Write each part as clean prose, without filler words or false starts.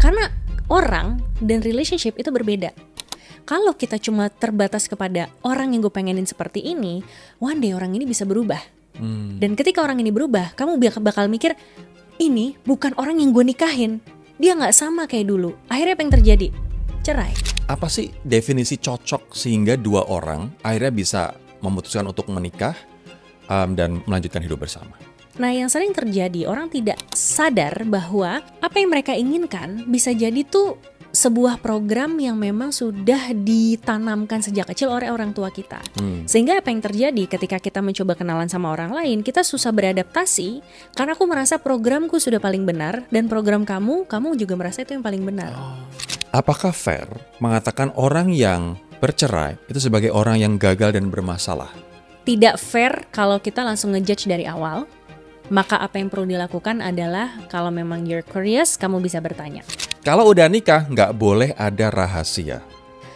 Karena orang dan relationship itu berbeda. Kalau kita cuma terbatas kepada orang yang gue pengenin seperti ini, one day orang ini bisa berubah. Dan ketika orang ini berubah, kamu bakal mikir, ini bukan orang yang gue nikahin. Dia gak sama kayak dulu. Akhirnya apa yang terjadi? Cerai. Apa sih definisi cocok sehingga dua orang akhirnya bisa memutuskan untuk menikah dan melanjutkan hidup bersama? Nah, yang sering terjadi, orang tidak sadar bahwa apa yang mereka inginkan bisa jadi tuh sebuah program yang memang sudah ditanamkan sejak kecil oleh orang tua kita. Sehingga apa yang terjadi ketika kita mencoba kenalan sama orang lain, kita susah beradaptasi karena aku merasa programku sudah paling benar dan program kamu juga merasa itu yang paling benar. Apakah fair mengatakan orang yang bercerai itu sebagai orang yang gagal dan bermasalah? Tidak fair kalau kita langsung ngejudge dari awal. Maka apa yang perlu dilakukan adalah kalau memang you're curious, kamu bisa bertanya. Kalau udah nikah, nggak boleh ada rahasia.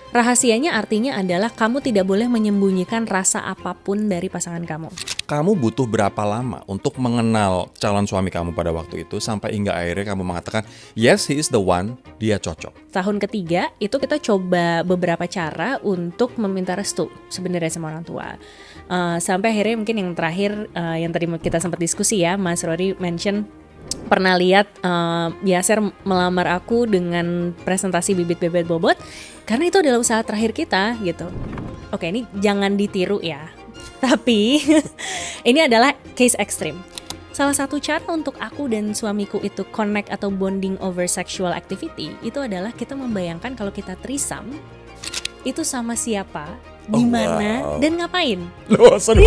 Rahasianya artinya adalah kamu tidak boleh menyembunyikan rasa apapun dari pasangan kamu. Kamu butuh berapa lama untuk mengenal calon suami kamu pada waktu itu sampai hingga akhirnya kamu mengatakan, yes, he is the one, dia cocok. Tahun ketiga itu kita coba beberapa cara untuk meminta restu sebenarnya sama orang tua. Sampai akhirnya mungkin yang terakhir yang tadi kita sempat diskusi ya, Mas Rory mention pernah lihat Yaser melamar aku dengan presentasi bibit-bibit bobot karena itu adalah usaha terakhir kita gitu. Oke, ini jangan ditiru ya. Tapi ini adalah case ekstrim. Salah satu cara untuk aku dan suamiku itu connect atau bonding over sexual activity itu adalah kita membayangkan kalau kita threesome itu sama siapa, di mana, dan ngapain. Loh, seru.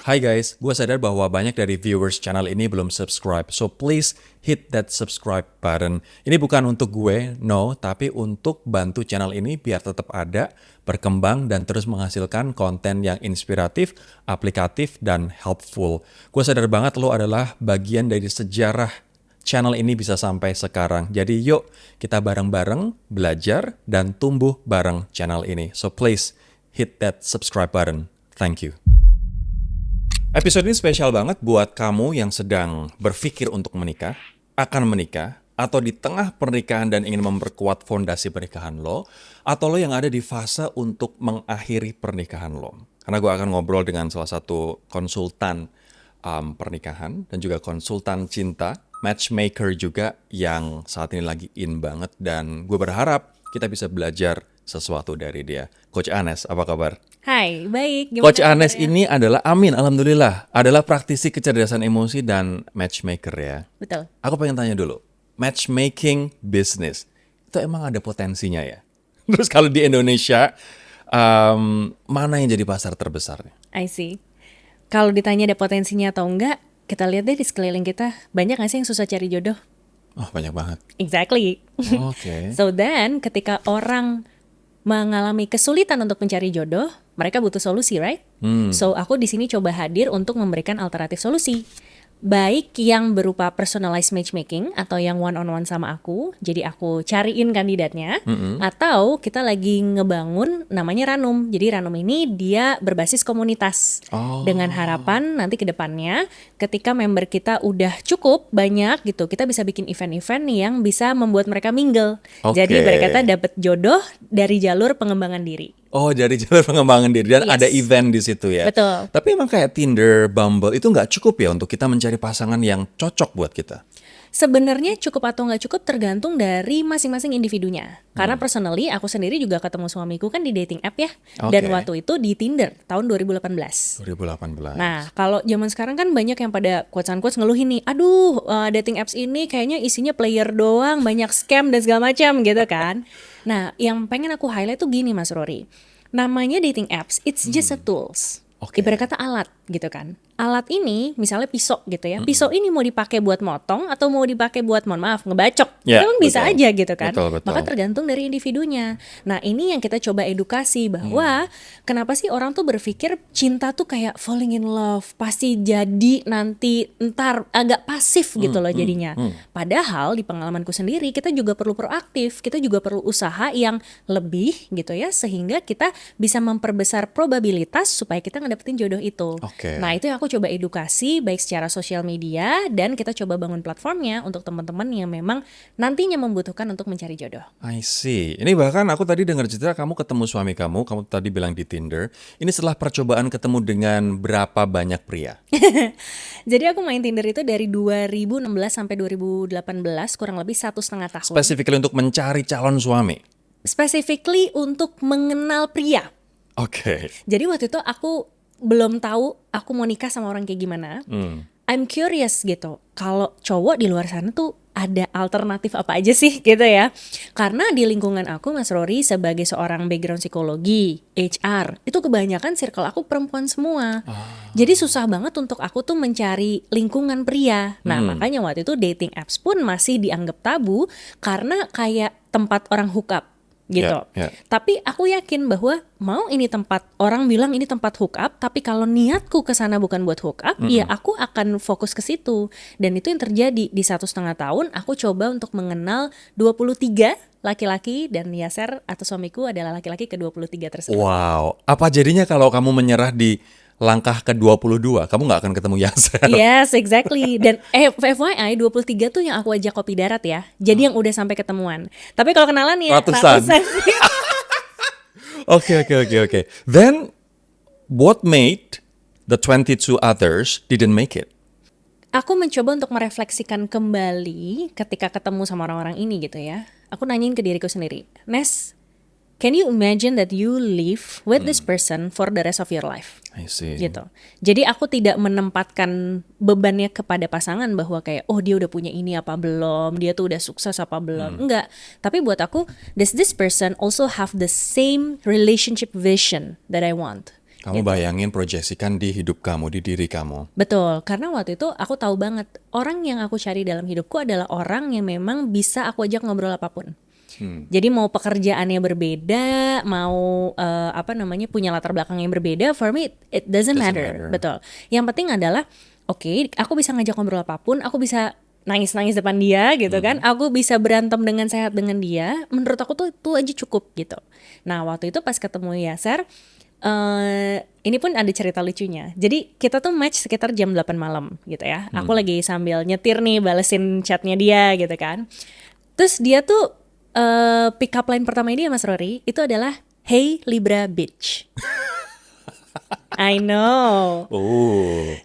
Hai guys, gue sadar bahwa banyak dari viewers channel ini belum subscribe, so please hit that subscribe button. Ini bukan untuk gue, no, tapi untuk bantu channel ini biar tetap ada, berkembang, dan terus menghasilkan konten yang inspiratif, aplikatif, dan helpful. Gue sadar banget lo adalah bagian dari sejarah channel ini bisa sampai sekarang. Jadi yuk kita bareng-bareng belajar dan tumbuh bareng channel ini. So please hit that subscribe button. Thank you. Episode ini spesial banget buat kamu yang sedang berpikir untuk menikah, akan menikah, atau di tengah pernikahan dan ingin memperkuat fondasi pernikahan lo, atau lo yang ada di fase untuk mengakhiri pernikahan lo. Karena gue akan ngobrol dengan salah satu konsultan pernikahan dan juga konsultan cinta, matchmaker juga yang saat ini lagi in banget, dan gue berharap kita bisa belajar sesuatu dari dia. Coach Anes, apa kabar? Hai, baik. Coach Anes ini adalah, alhamdulillah, adalah praktisi kecerdasan emosi dan matchmaker ya. Betul. Aku pengen tanya dulu, matchmaking business, itu emang ada potensinya ya? Terus kalau di Indonesia, mana yang jadi pasar terbesarnya? I see. Kalau ditanya ada potensinya atau enggak, kita lihat deh di sekeliling kita, banyak gak sih yang susah cari jodoh? Oh, banyak banget. Exactly. Oke. So then, ketika orang mengalami kesulitan untuk mencari jodoh, mereka butuh solusi, right? So aku di sini coba hadir untuk memberikan alternatif solusi. Baik yang berupa personalized matchmaking atau yang one-on-one sama aku, jadi aku cariin kandidatnya, atau kita lagi ngebangun namanya Ranum. Jadi Ranum ini dia berbasis komunitas, dengan harapan nanti ke depannya ketika member kita udah cukup banyak gitu, kita bisa bikin event-event yang bisa membuat mereka mingle. Jadi mereka dapat jodoh dari jalur pengembangan diri. Oh, dari jalur pengembangan diri dan Yes. ada event di situ ya. Betul. Tapi emang kayak Tinder, Bumble itu nggak cukup ya untuk kita mencari pasangan yang cocok buat kita. Sebenarnya cukup atau nggak cukup tergantung dari masing-masing individunya. Karena personally aku sendiri juga ketemu suamiku kan di dating app ya. Dan waktu itu di Tinder tahun 2018. 2018. Nah, kalau zaman sekarang kan banyak yang pada quotes-unquotes ngeluhin nih, aduh dating apps ini kayaknya isinya player doang, banyak scam dan segala macam gitu kan. Nah, yang pengen aku highlight tuh gini Mas Rory, namanya dating apps, it's just a tools. Ibarat kata alat gitu kan. Alat ini misalnya pisau gitu ya. Pisau ini mau dipakai buat motong atau mau dipakai buat mohon maaf ngebacok. Ya, itu kan bisa betul. aja gitu kan. Betul. Maka tergantung dari individunya. Nah, ini yang kita coba edukasi bahwa kenapa sih orang tuh berpikir cinta tuh kayak falling in love, pasti jadi nanti ntar agak pasif gitu loh jadinya. Padahal di pengalamanku sendiri kita juga perlu proaktif, kita juga perlu usaha yang lebih gitu ya, sehingga kita bisa memperbesar probabilitas supaya kita ngedapetin jodoh itu. Oke. Nah itu yang aku coba edukasi baik secara sosial media, dan kita coba bangun platformnya untuk teman-teman yang memang nantinya membutuhkan untuk mencari jodoh. I see. Ini bahkan aku tadi dengar cerita kamu ketemu suami kamu tadi bilang di Tinder. Ini setelah percobaan ketemu dengan berapa banyak pria? Jadi aku main Tinder itu dari 2016 sampai 2018, kurang lebih 1,5 tahun. Specifically untuk mencari calon suami. Specifically untuk mengenal pria. Oke. Jadi waktu itu aku belum tahu aku mau nikah sama orang kayak gimana. I'm curious gitu. Kalau cowok di luar sana tuh ada alternatif apa aja sih gitu ya. Karena di lingkungan aku, Mas Rory, sebagai seorang background psikologi, HR, itu kebanyakan circle aku perempuan semua. Jadi susah banget untuk aku tuh mencari lingkungan pria. Nah makanya waktu itu dating apps pun masih dianggap tabu karena kayak tempat orang hook up gitu. Tapi aku yakin bahwa mau ini tempat orang bilang ini tempat hook up, tapi kalau niatku ke sana bukan buat hook up, ya aku akan fokus ke situ. Dan itu yang terjadi di 1,5 tahun. Aku coba untuk mengenal 23 laki-laki, dan Yaser atau suamiku adalah laki-laki ke-23 tersebut. Wow, apa jadinya kalau kamu menyerah di langkah ke-22, kamu nggak akan ketemu Yaser? Yes, exactly. Dan FYI 23 tuh yang aku ajak kopi darat ya. Jadi yang udah sampai ketemuan. Tapi kalau kenalan ya Ratusan. Oke. Then what made the 22 others didn't make it? Aku mencoba untuk merefleksikan kembali ketika ketemu sama orang-orang ini gitu ya. Aku nanyain ke diriku sendiri, Nes, can you imagine that you live with this person for the rest of your life? I see. Gitu. Jadi aku tidak menempatkan bebannya kepada pasangan bahwa kayak oh dia udah punya ini apa belum, dia tuh udah sukses apa belum. Enggak. Tapi buat aku, does this person also have the same relationship vision that I want? Kamu bayangin, proyeksikan di hidup kamu, di diri kamu. Betul, karena waktu itu aku tahu banget orang yang aku cari dalam hidupku adalah orang yang memang bisa aku ajak ngobrol apapun. Jadi mau pekerjaannya berbeda, mau punya latar belakang yang berbeda, for me it doesn't matter. Betul. Yang penting adalah oke, aku bisa ngajak ngobrol apapun, aku bisa nangis-nangis depan dia gitu kan, aku bisa berantem dengan sehat dengan dia. Menurut aku tuh itu aja cukup gitu. Nah waktu itu pas ketemu Yaser, ini pun ada cerita lucunya. Jadi kita tuh match sekitar jam 8 malam gitu ya. Aku lagi sambil nyetir nih, balesin chatnya dia gitu kan. Terus dia tuh pick up line pertama dia, Mas Rory, itu adalah Hey Libra bitch. I know.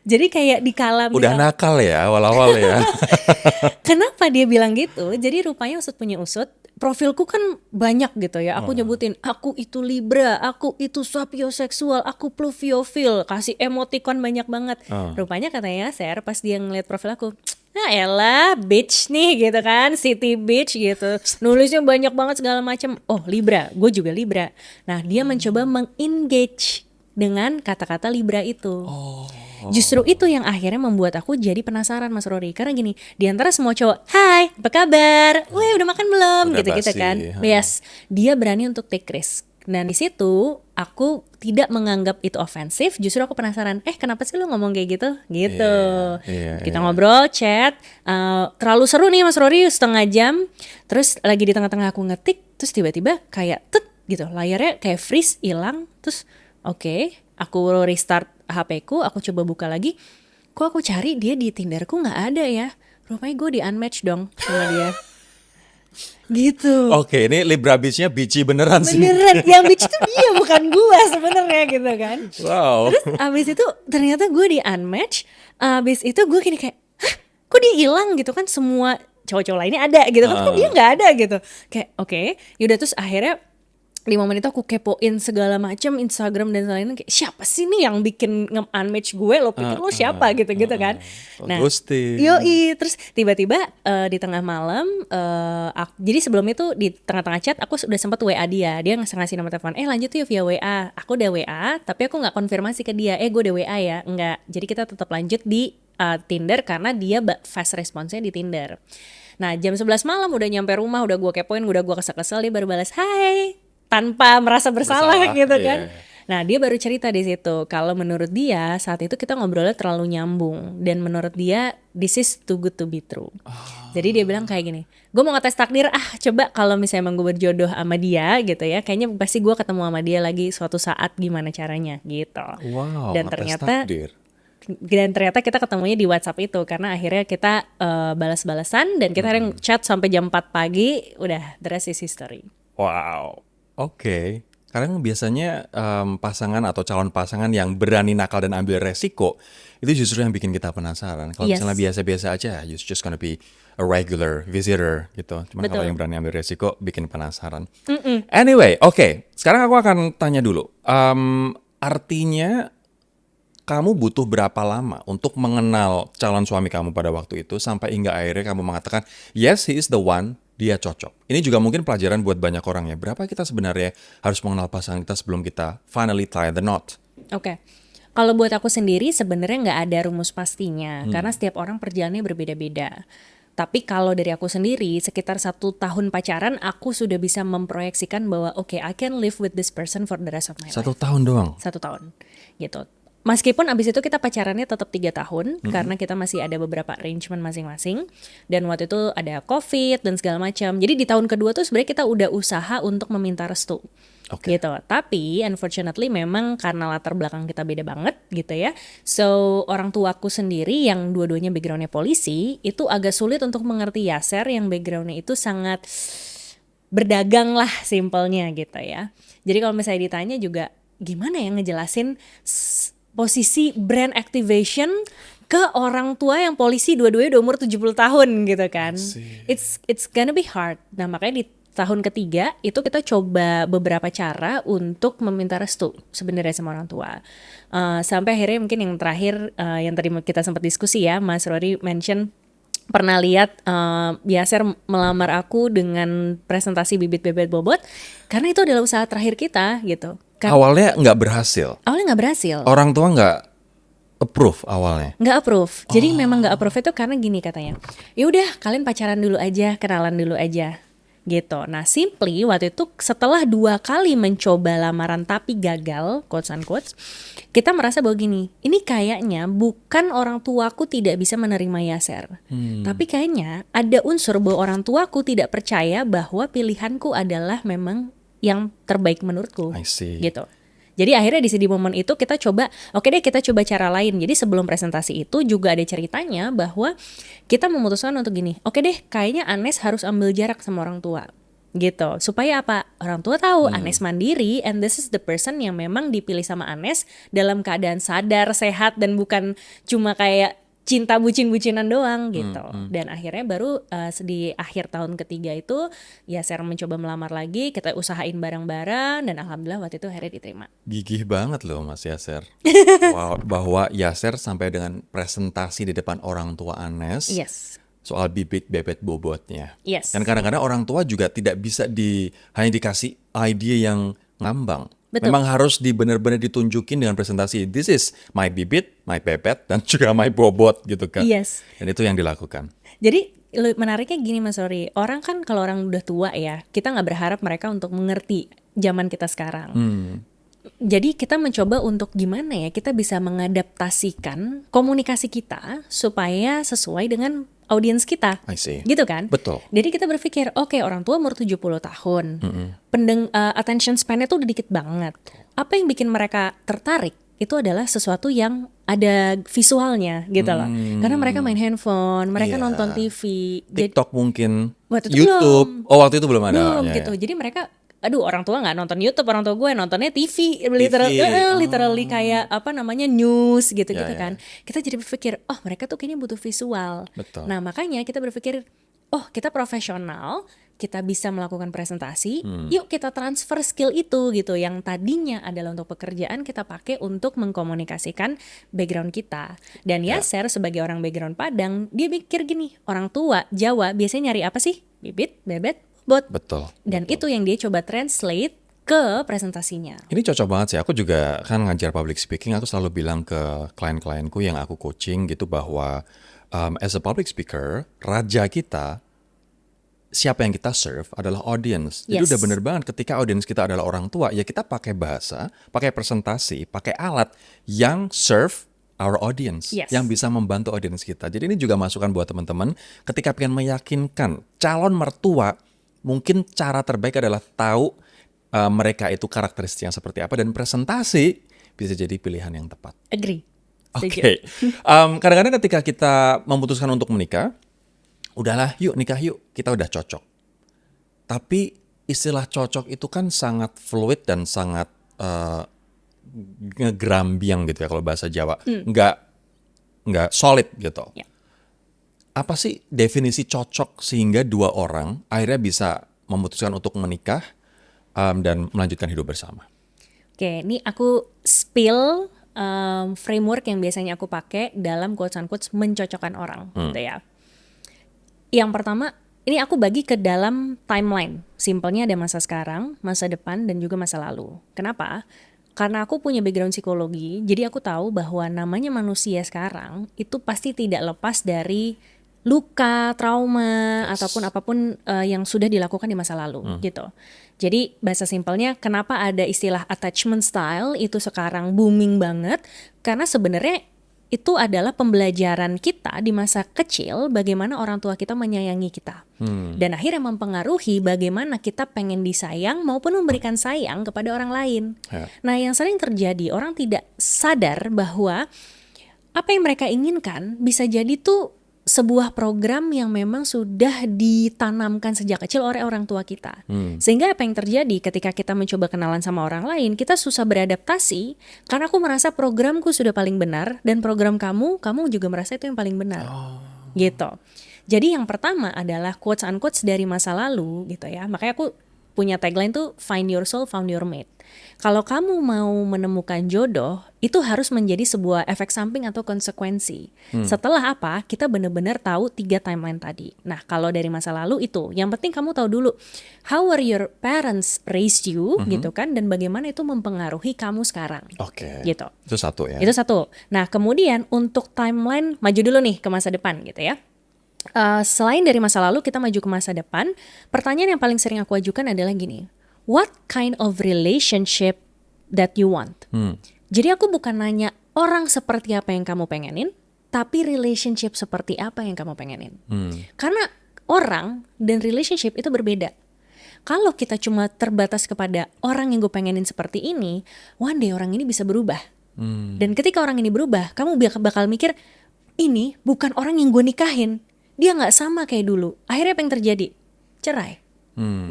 Jadi kayak dikalam. Udah nakal ya awal-awal ya. Kenapa dia bilang gitu? Jadi rupanya usut punya usut, profilku kan banyak gitu ya. Aku nyebutin aku itu Libra, aku itu sapioseksual, aku pluviofil, kasih emoticon banyak banget. Rupanya katanya Ser pas dia ngeliat profil aku, nah elah bitch nih gitu kan, city bitch gitu, nulisnya banyak banget segala macam. Oh Libra, gue juga Libra. Nah dia mencoba mengengage dengan kata-kata Libra itu. Justru itu yang akhirnya membuat aku jadi penasaran, Mas Rory. Karena gini, di antara semua cowok, hai, apa kabar? Weh, udah makan belum? Udah Gitu-gitu basi, kan. Yes, dia berani untuk take risk. Dan di situ aku tidak menganggap itu ofensif, justru aku penasaran, kenapa sih lu ngomong kayak gitu? Gitu. Kita ngobrol, chat, terlalu seru nih Mas Rory, setengah jam. Terus lagi di tengah-tengah aku ngetik, terus tiba-tiba kayak tet gitu, layarnya kayak freeze, hilang. Terus oke, aku restart HP-ku, aku coba buka lagi. Kok aku cari dia di Tinderku nggak ada ya? Rupanya gue di unmatch dong sama dia. Gitu. Oke, ini Libra bitch-nya bitchy beneran sih. Beneran, yang bitch itu dia bukan gue sebenarnya gitu kan. Wow. Terus abis itu ternyata gue di unmatch. Abis itu gue gini kayak, hah, kok dia hilang gitu kan, semua cowok-cowok lainnya ada gitu kan, kok dia nggak ada gitu. Kayak oke, yaudah. Terus akhirnya 5 menit aku kepoin segala macam Instagram dan lain-lain, kayak siapa sih nih yang bikin nge-unmatch gue, lo pikir lo siapa gitu-gitu kan. Nah, yoi, terus tiba-tiba di tengah malam, jadi sebelum itu di tengah-tengah chat aku udah sempat WA dia ngasih nomor telepon, lanjut yuk via WA. Aku udah WA, tapi aku nggak konfirmasi ke dia, gue udah WA ya, enggak. Jadi kita tetap lanjut di Tinder karena dia fast response-nya di Tinder. Nah jam 11 malam udah nyampe rumah, udah gue kepoin, udah gue kesel-kesel, dia baru balas hai tanpa merasa bersalah gitu kan. Nah, dia baru cerita di situ kalau menurut dia saat itu kita ngobrolnya terlalu nyambung dan menurut dia this is too good to be true. Jadi dia bilang kayak gini, gue mau ngetes takdir coba kalau misalnya emang gue berjodoh sama dia gitu ya, kayaknya pasti gue ketemu sama dia lagi suatu saat, gimana caranya gitu. Wow, Dan ngetes ternyata takdir. kita ketemunya di WhatsApp itu karena akhirnya kita balas-balasan dan kita akhirnya chat sampai jam 4 pagi, udah the rest is history. Wow, oke. Karena biasanya pasangan atau calon pasangan yang berani nakal dan ambil resiko itu justru yang bikin kita penasaran. Kalau Yes. misalnya biasa-biasa aja, you're just gonna be a regular visitor gitu. Cuman kalau Betul. yang berani ambil resiko bikin penasaran. Anyway, oke. Sekarang aku akan tanya dulu. Artinya kamu butuh berapa lama untuk mengenal calon suami kamu pada waktu itu sampai hingga akhirnya kamu mengatakan, yes, he is the one, dia cocok. Ini juga mungkin pelajaran buat banyak orang ya. Berapa kita sebenarnya harus mengenal pasangan kita sebelum kita finally tie the knot? Oke. Kalau buat aku sendiri sebenarnya nggak ada rumus pastinya karena setiap orang perjalanannya berbeda-beda. Tapi kalau dari aku sendiri sekitar 1 tahun pacaran aku sudah bisa memproyeksikan bahwa oke, I can live with this person for the rest of my life. 1 tahun doang. 1 tahun gitu. Meskipun abis itu kita pacarannya tetap 3 tahun karena kita masih ada beberapa arrangement masing-masing dan waktu itu ada COVID dan segala macam. Jadi di tahun kedua tuh sebenarnya kita udah usaha untuk meminta restu. Oke. Gitu. Tapi unfortunately memang karena latar belakang kita beda banget gitu ya. So orang tuaku sendiri yang dua-duanya backgroundnya polisi itu agak sulit untuk mengerti Yaser yang backgroundnya itu sangat berdagang lah simpelnya gitu ya. Jadi kalau misalnya ditanya juga gimana ya ngejelasin posisi brand activation ke orang tua yang polisi dua-duanya udah umur 70 tahun gitu kan. It's gonna be hard. Nah makanya di tahun ketiga itu kita coba beberapa cara untuk meminta restu sebenarnya sama orang tua. Sampai akhirnya mungkin yang terakhir yang tadi kita sempat diskusi ya, Mas Rory mention pernah lihat Yaser melamar aku dengan presentasi bibit-bebet bobot karena itu adalah usaha terakhir kita gitu. Awalnya nggak berhasil. Awalnya nggak berhasil. Orang tua nggak approve awalnya. Nggak approve. Jadi memang nggak approve itu karena gini katanya. Ya udah kalian pacaran dulu aja, kenalan dulu aja. Gitu. Nah simply waktu itu setelah 2 kali mencoba lamaran tapi gagal, quotes unquote, kita merasa bahwa gini, ini kayaknya bukan orang tuaku tidak bisa menerima Yaser. Tapi kayaknya ada unsur bahwa orang tuaku tidak percaya bahwa pilihanku adalah memang yang terbaik menurutku. I see. Gitu. Jadi akhirnya di momen itu kita coba, oke deh kita coba cara lain. Jadi sebelum presentasi itu juga ada ceritanya bahwa kita memutuskan untuk gini, oke deh kayaknya Anes harus ambil jarak sama orang tua. Gitu. Supaya apa? Orang tua tahu Anes mandiri and this is the person yang memang dipilih sama Anes dalam keadaan sadar, sehat dan bukan cuma kayak cinta bucin-bucinan doang gitu. Dan akhirnya baru di akhir tahun ketiga itu Yaser mencoba melamar lagi, kita usahain bareng-bareng dan alhamdulillah waktu itu akhirnya diterima. Gigih banget loh Mas Yaser. Wow, bahwa Yaser sampai dengan presentasi di depan orang tua Anes Yes. soal bibit bebet bobotnya. Yes. Dan kadang-kadang orang tua juga tidak bisa hanya dikasih ide yang ngambang. Betul. Memang harus benar-benar ditunjukin dengan presentasi. This is my bibit, my bebet, dan juga my bobot gitu kan. Yes. Dan itu yang dilakukan. Jadi menariknya gini Mas Rory, orang kan kalau orang udah tua ya, kita nggak berharap mereka untuk mengerti zaman kita sekarang. Jadi kita mencoba untuk gimana ya kita bisa mengadaptasikan komunikasi kita supaya sesuai dengan audiens kita. I see. Gitu kan? Betul. Jadi kita berpikir, oke, orang tua umur 70 tahun. Attention span-nya tuh udah dikit banget. Apa yang bikin mereka tertarik? Itu adalah sesuatu yang ada visualnya gitu loh. Karena mereka main handphone, mereka Iya. nonton TV. TikTok mungkin, Waktu itu YouTube. Oh waktu itu belum ada. Belum Ya, gitu. ya. Jadi mereka orang tua nggak nonton YouTube, orang tua gue nontonnya TV, literally kayak apa namanya news gitu Ya, ya. kan. Kita jadi berpikir, oh mereka tuh kayaknya butuh visual. Betul. Nah makanya kita berpikir, oh kita profesional, kita bisa melakukan presentasi, yuk kita transfer skill itu gitu. Yang tadinya adalah untuk pekerjaan kita pakai untuk mengkomunikasikan background kita. Dan Yaser sebagai orang background Padang, dia pikir gini, orang tua Jawa biasanya nyari apa sih? Bibit, bebet, bot. Betul. Dan itu yang dia coba translate ke presentasinya. Ini cocok banget sih. Aku juga kan ngajar public speaking. Aku selalu bilang ke klien-klienku yang aku coaching gitu bahwa as a public speaker, raja kita siapa yang kita serve adalah audience. Jadi Yes. udah bener banget ketika audience kita adalah orang tua, ya kita pakai bahasa, pakai presentasi, pakai alat yang serve our audience, Yes. yang bisa membantu audience kita. Jadi ini juga masukan buat teman-teman ketika pengen meyakinkan calon mertua, mungkin cara terbaik adalah tahu mereka itu karakteristiknya seperti apa, dan presentasi bisa jadi pilihan yang tepat. Agree. Oke. Kadang-kadang ketika kita memutuskan untuk menikah, udahlah yuk nikah yuk, kita udah cocok. Tapi istilah cocok itu kan sangat fluid dan sangat ngegerambiang gitu ya kalau bahasa Jawa. Nggak solid gitu. Ya. Apa sih definisi cocok sehingga dua orang akhirnya bisa memutuskan untuk menikah dan melanjutkan hidup bersama? Oke, ini aku spill framework yang biasanya aku pakai dalam quotes-unquotes mencocokkan orang, gitu ya. Yang pertama, ini aku bagi ke dalam timeline. Simpelnya ada masa sekarang, masa depan, dan juga masa lalu. Kenapa? Karena aku punya background psikologi, jadi aku tahu bahwa namanya manusia sekarang itu pasti tidak lepas dari luka, trauma, ataupun apapun yang sudah dilakukan di masa lalu, gitu. Jadi bahasa simpelnya, kenapa ada istilah attachment style itu sekarang booming banget? Karena sebenarnya itu adalah pembelajaran kita di masa kecil bagaimana orang tua kita menyayangi kita. Dan akhirnya mempengaruhi bagaimana kita pengen disayang maupun memberikan sayang kepada orang lain. Ya. Nah, yang sering terjadi, orang tidak sadar bahwa apa yang mereka inginkan bisa jadi tuh sebuah program yang memang sudah ditanamkan sejak kecil oleh orang tua kita. Sehingga apa yang terjadi ketika kita mencoba kenalan sama orang lain, kita susah beradaptasi karena aku merasa programku sudah paling benar dan program kamu juga merasa itu yang paling benar. Gitu. Jadi yang pertama adalah quotes unquotes dari masa lalu gitu ya. Makanya aku punya tagline tuh find your soul, found your mate. Kalau kamu mau menemukan jodoh, itu harus menjadi sebuah efek samping atau konsekuensi. Setelah apa? Kita benar-benar tahu 3 timeline tadi. Nah, kalau dari masa lalu itu, yang penting kamu tahu dulu how are your parents raised you gitu kan, dan bagaimana itu mempengaruhi kamu sekarang. Oke. Gitu. Itu satu ya. Itu satu. Nah, kemudian untuk timeline maju dulu nih ke masa depan gitu ya. Selain dari masa lalu, kita maju ke masa depan. Pertanyaan yang paling sering aku ajukan adalah gini, what kind of relationship that you want? Jadi aku bukan nanya orang seperti apa yang kamu pengenin, tapi relationship seperti apa yang kamu pengenin. Karena orang dan relationship itu berbeda. Kalau kita cuma terbatas kepada orang yang gue pengenin seperti ini, one day orang ini bisa berubah. Dan ketika orang ini berubah, kamu bakal mikir, ini bukan orang yang gue nikahin. Dia nggak sama kayak dulu. Akhirnya apa yang terjadi? Cerai,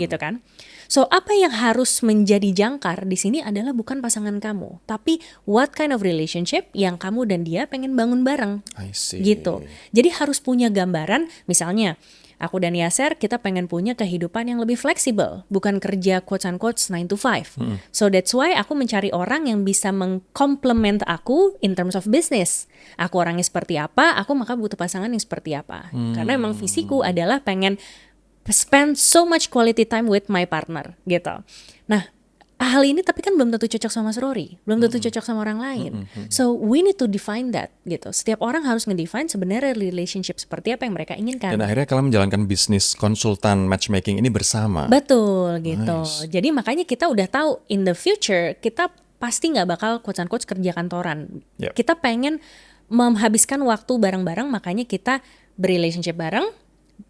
gitu kan? So apa yang harus menjadi jangkar di sini adalah bukan pasangan kamu, tapi what kind of relationship yang kamu dan dia pengen bangun bareng, I see. gitu. Jadi harus punya gambaran. Misalnya, aku dan Yaser kita pengen punya kehidupan yang lebih fleksibel, bukan kerja quotes unquotes 9 to 5. So that's why aku mencari orang yang bisa mengkomplement aku in terms of business. Aku orangnya seperti apa, aku maka butuh pasangan yang seperti apa. Karena emang visiku adalah pengen spend so much quality time with my partner gitu. Nah, hal ini tapi kan belum tentu cocok sama Mas Rory, belum tentu cocok sama orang lain. So we need to define that gitu. Setiap orang harus ngedefine sebenarnya relationship seperti apa yang mereka inginkan. Dan akhirnya kalian menjalankan bisnis konsultan matchmaking ini bersama. Betul gitu. Nice. Jadi makanya kita udah tahu in the future kita pasti nggak bakal quotes unquotes kerja kantoran. Yep. Kita pengen menghabiskan waktu bareng-bareng, makanya kita berrelationship bareng,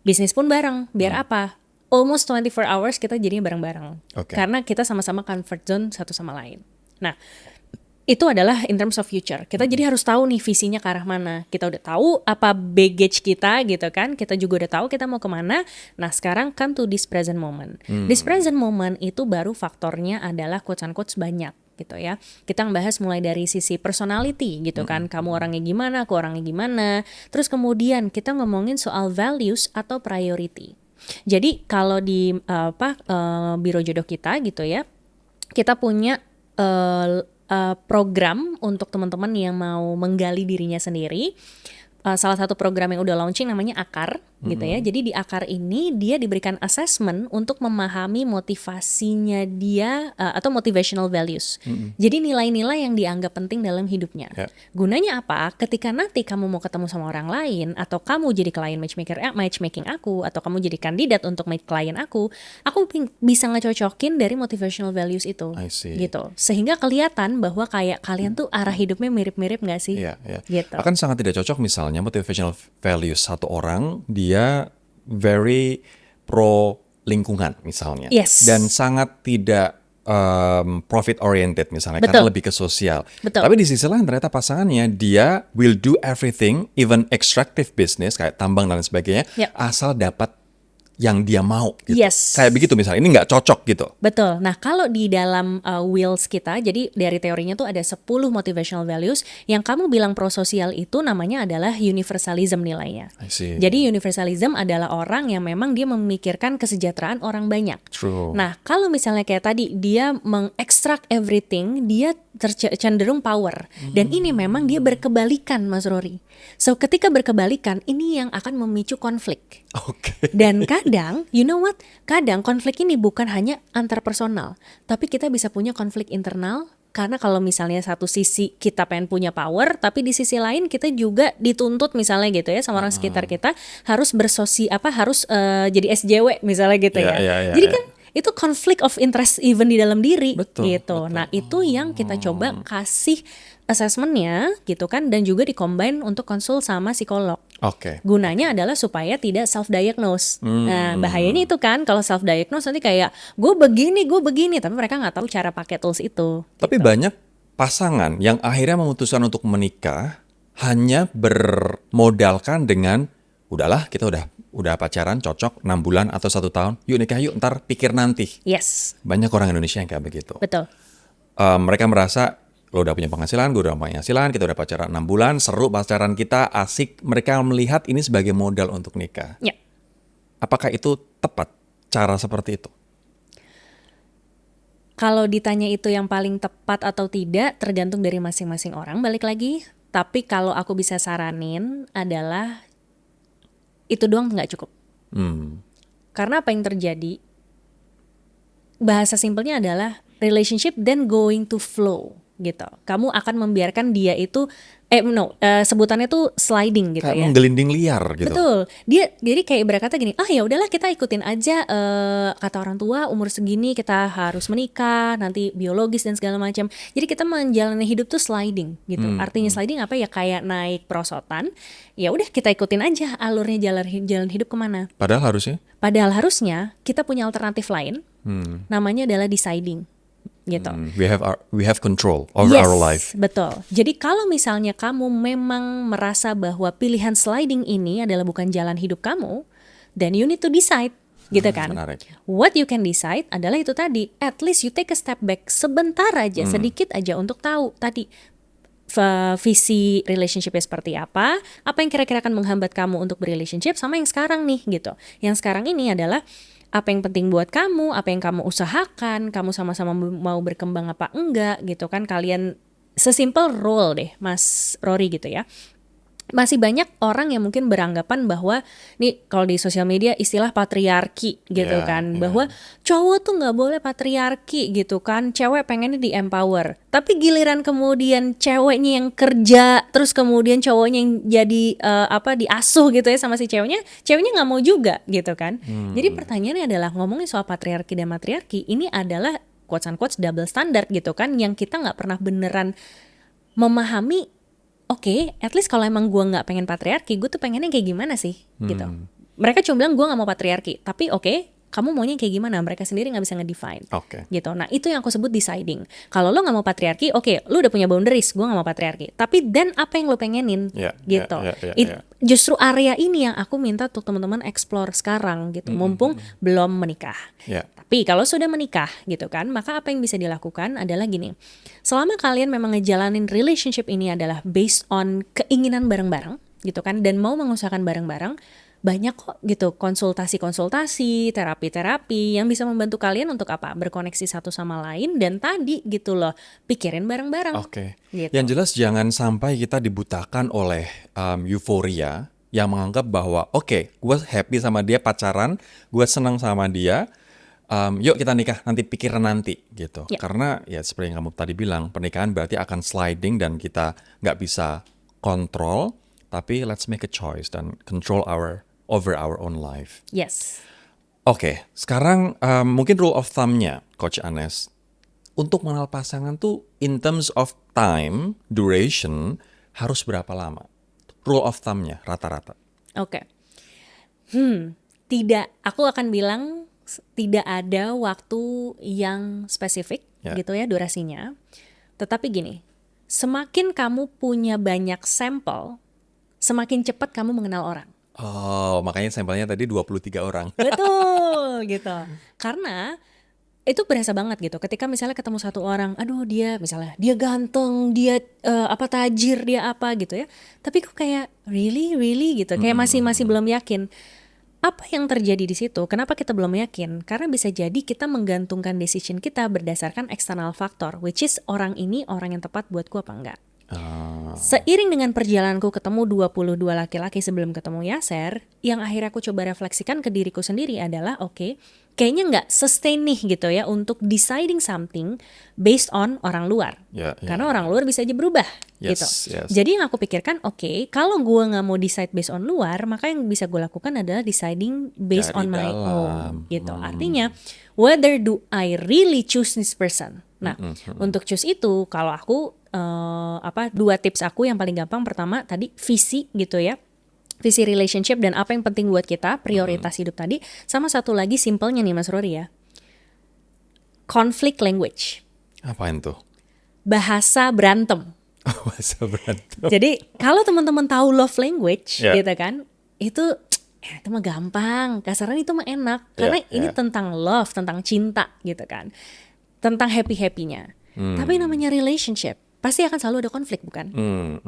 bisnis pun bareng. Biar apa? Almost 24 hours kita jadinya bareng-bareng. Oke. Karena kita sama-sama comfort zone satu sama lain. Nah, itu adalah in terms of future. Kita jadi harus tahu nih visinya ke arah mana. Kita udah tahu apa baggage kita gitu kan. Kita juga udah tahu kita mau kemana. Nah sekarang come to this present moment. This present moment itu baru faktornya adalah quotes unquotes banyak gitu ya. Kita ngebahas mulai dari sisi personality gitu kan. Kamu orangnya gimana, aku orangnya gimana. Terus kemudian kita ngomongin soal values atau priority. Jadi kalau di biro jodoh kita gitu ya, kita punya program untuk teman-teman yang mau menggali dirinya sendiri. Salah satu program yang udah launching namanya Akar. gitu ya. Jadi di akar ini dia diberikan assessment untuk memahami motivasinya dia atau motivational values. Jadi nilai-nilai yang dianggap penting dalam hidupnya. Ya. Gunanya apa? Ketika nanti kamu mau ketemu sama orang lain atau kamu jadi klien matchmaking aku atau kamu jadi kandidat untuk meet klien aku bisa ngecocokin dari motivational values itu. I see. Gitu. Sehingga kelihatan bahwa kayak kalian tuh arah hidupnya mirip-mirip nggak sih? Iya, iya. Gitu. Akan sangat tidak cocok misalnya motivational values satu orang dia very pro lingkungan misalnya, Yes. dan sangat tidak profit oriented misalnya, Betul. karena lebih ke sosial. Betul. Tapi di sisi lain ternyata pasangannya dia will do everything, even extractive business kayak tambang dan lain sebagainya, Yep. asal dapat yang dia mau gitu. Yes. Kayak begitu misalnya, ini nggak cocok gitu. Betul. Nah, kalau di dalam wheels kita, jadi dari teorinya tuh ada 10 motivational values yang kamu bilang prososial itu namanya adalah universalism nilainya. I see. Jadi universalism adalah orang yang memang dia memikirkan kesejahteraan orang banyak. True. Nah, kalau misalnya kayak tadi dia mengekstrak everything, dia cenderung power. Dan ini memang dia berkebalikan, Mas Rory. So, ketika berkebalikan, ini yang akan memicu konflik. Oke. Dan kadang, you know what? Kadang konflik ini bukan hanya antar personal, tapi kita bisa punya konflik internal. Karena kalau misalnya satu sisi kita pengen punya power, tapi di sisi lain kita juga dituntut misalnya gitu ya sama orang sekitar kita harus harus jadi SJW misalnya gitu ya. Jadi kan itu conflict of interest even di dalam diri. Betul, gitu. betul. Nah itu yang kita coba kasih assessmentnya gitu kan, dan juga dikombin untuk konsul sama psikolog. Oke. Gunanya adalah supaya tidak self-diagnose. Nah, bahayanya itu kan kalau self-diagnose nanti kayak gue begini, tapi mereka nggak tahu cara pakai tools itu. Tapi banyak pasangan yang akhirnya memutuskan untuk menikah hanya bermodalkan dengan udahlah kita udah pacaran cocok 6 bulan atau 1 tahun, yuk nikah yuk, ntar pikir nanti. Yes, Banyak orang Indonesia yang kayak begitu. betul. Mereka merasa lo udah punya penghasilan, gue udah punya penghasilan, kita udah pacaran 6 bulan, seru pacaran kita, asik. Mereka melihat ini sebagai modal untuk nikah. Ya. Apakah itu tepat cara seperti itu? Kalau ditanya itu yang paling tepat atau tidak, tergantung dari masing-masing orang, balik lagi. Tapi kalau aku bisa saranin adalah itu doang nggak cukup. Karena apa yang terjadi, bahasa simpelnya adalah relationship then going to flow gitu. Kamu akan membiarkan dia itu sebutannya tuh sliding gitu Kayak ya. menggelinding liar gitu. Betul. Dia jadi kayak berkata gini, ya udahlah kita ikutin aja kata orang tua umur segini kita harus menikah, nanti biologis dan segala macam. Jadi kita menjalani hidup tuh sliding gitu. Artinya sliding apa ya, kayak naik perosotan. Ya udah kita ikutin aja alurnya jalan hidup kemana. Padahal harusnya kita punya alternatif lain. Namanya adalah deciding. Gitu. we have control over our life. Betul. Jadi kalau misalnya kamu memang merasa bahwa pilihan sliding ini adalah bukan jalan hidup kamu, then you need to decide, gitu kan? Menarik. What you can decide adalah itu tadi, at least you take a step back sebentar aja, sedikit aja untuk tahu tadi visi relationship-nya seperti apa yang kira-kira akan menghambat kamu untuk berrelationship sama yang sekarang nih gitu. Yang sekarang ini adalah apa yang penting buat kamu, apa yang kamu usahakan, kamu sama-sama mau berkembang apa enggak gitu kan. Kalian sesimpel role deh Mas Rory gitu ya. Masih banyak orang yang mungkin beranggapan bahwa nih kalau di sosial media istilah patriarki gitu kan, bahwa cowok tuh nggak boleh patriarki gitu kan, cewek pengennya di empower. Tapi giliran kemudian ceweknya yang kerja, terus kemudian cowoknya yang jadi diasuh gitu ya sama si ceweknya nggak mau juga gitu kan. Jadi pertanyaannya adalah ngomongin soal patriarki dan matriarki, ini adalah quotes unquote double standard gitu kan, yang kita nggak pernah beneran memahami. Oke, at least kalau emang gue nggak pengen patriarki, gue tuh pengennya kayak gimana sih, gitu. Mereka cuma bilang gue nggak mau patriarki, tapi oke, kamu maunya kayak gimana? Mereka sendiri nggak bisa ngedefine, gitu. Nah itu yang aku sebut deciding. Kalau lo nggak mau patriarki, oke, lo udah punya boundaries, gue nggak mau patriarki. Tapi then apa yang lo pengenin, gitu. Justru area ini yang aku minta tuh teman-teman explore sekarang, gitu. Mumpung belum menikah. Tapi kalau sudah menikah gitu kan, maka apa yang bisa dilakukan adalah gini. Selama kalian memang ngejalanin relationship ini adalah based on keinginan bareng-bareng gitu kan, dan mau mengusahakan bareng-bareng, banyak kok gitu konsultasi-konsultasi, terapi-terapi yang bisa membantu kalian untuk apa? Berkoneksi satu sama lain, dan tadi gitu loh, pikirin bareng-bareng. Oke. Gitu. Yang jelas jangan sampai kita dibutakan oleh euforia yang menganggap bahwa oke, gue happy sama dia pacaran, gue senang sama dia, yuk kita nikah, nanti pikiran nanti gitu. Ya. Karena ya seperti yang kamu tadi bilang, pernikahan berarti akan sliding dan kita nggak bisa kontrol, tapi let's make a choice dan control over our own life. Yes. Oke, sekarang mungkin rule of thumb-nya, Coach Anes, untuk mengenal pasangan tuh in terms of time, duration, harus berapa lama? Rule of thumb-nya, rata-rata. Oke. Tidak, aku akan bilang tidak ada waktu yang spesifik Ya. gitu ya durasinya. Tetapi gini, semakin kamu punya banyak sampel, semakin cepat kamu mengenal orang. Oh, makanya sampelnya tadi 23 orang. Betul gitu. Karena itu berasa banget gitu. Ketika misalnya ketemu satu orang, aduh dia misalnya dia ganteng, dia tajir, dia apa gitu ya. Tapi kok kayak really gitu. Kayak masih belum yakin. Apa yang terjadi di situ? Kenapa kita belum yakin? Karena bisa jadi kita menggantungkan decision kita berdasarkan external factor, which is orang ini orang yang tepat buatku apa enggak. Seiring dengan perjalananku ketemu 22 laki-laki sebelum ketemu Yaser, yang akhirnya aku coba refleksikan ke diriku sendiri adalah oke, kayaknya nggak sustain nih gitu ya untuk deciding something based on orang luar. Karena orang luar bisa aja berubah gitu. Yes. Jadi yang aku pikirkan oke, kalau gue nggak mau decide based on luar, maka yang bisa gue lakukan adalah deciding based Dari on my dalam. own gitu. Artinya whether do I really choose this person. Nah, untuk choose itu kalau aku dua tips aku yang paling gampang, pertama tadi visi gitu ya, visi relationship dan apa yang penting buat kita, prioritas hidup tadi, sama satu lagi simpelnya nih Mas Rory ya, conflict language, Apain tuh? bahasa berantem. Bahasa berantem. Jadi kalau teman-teman tahu love language Yeah. gitu kan, itu mah gampang, kasarnya itu mah enak karena ini Yeah. tentang love, tentang cinta gitu kan, tentang happy-happynya. Tapi namanya relationship pasti akan selalu ada konflik bukan?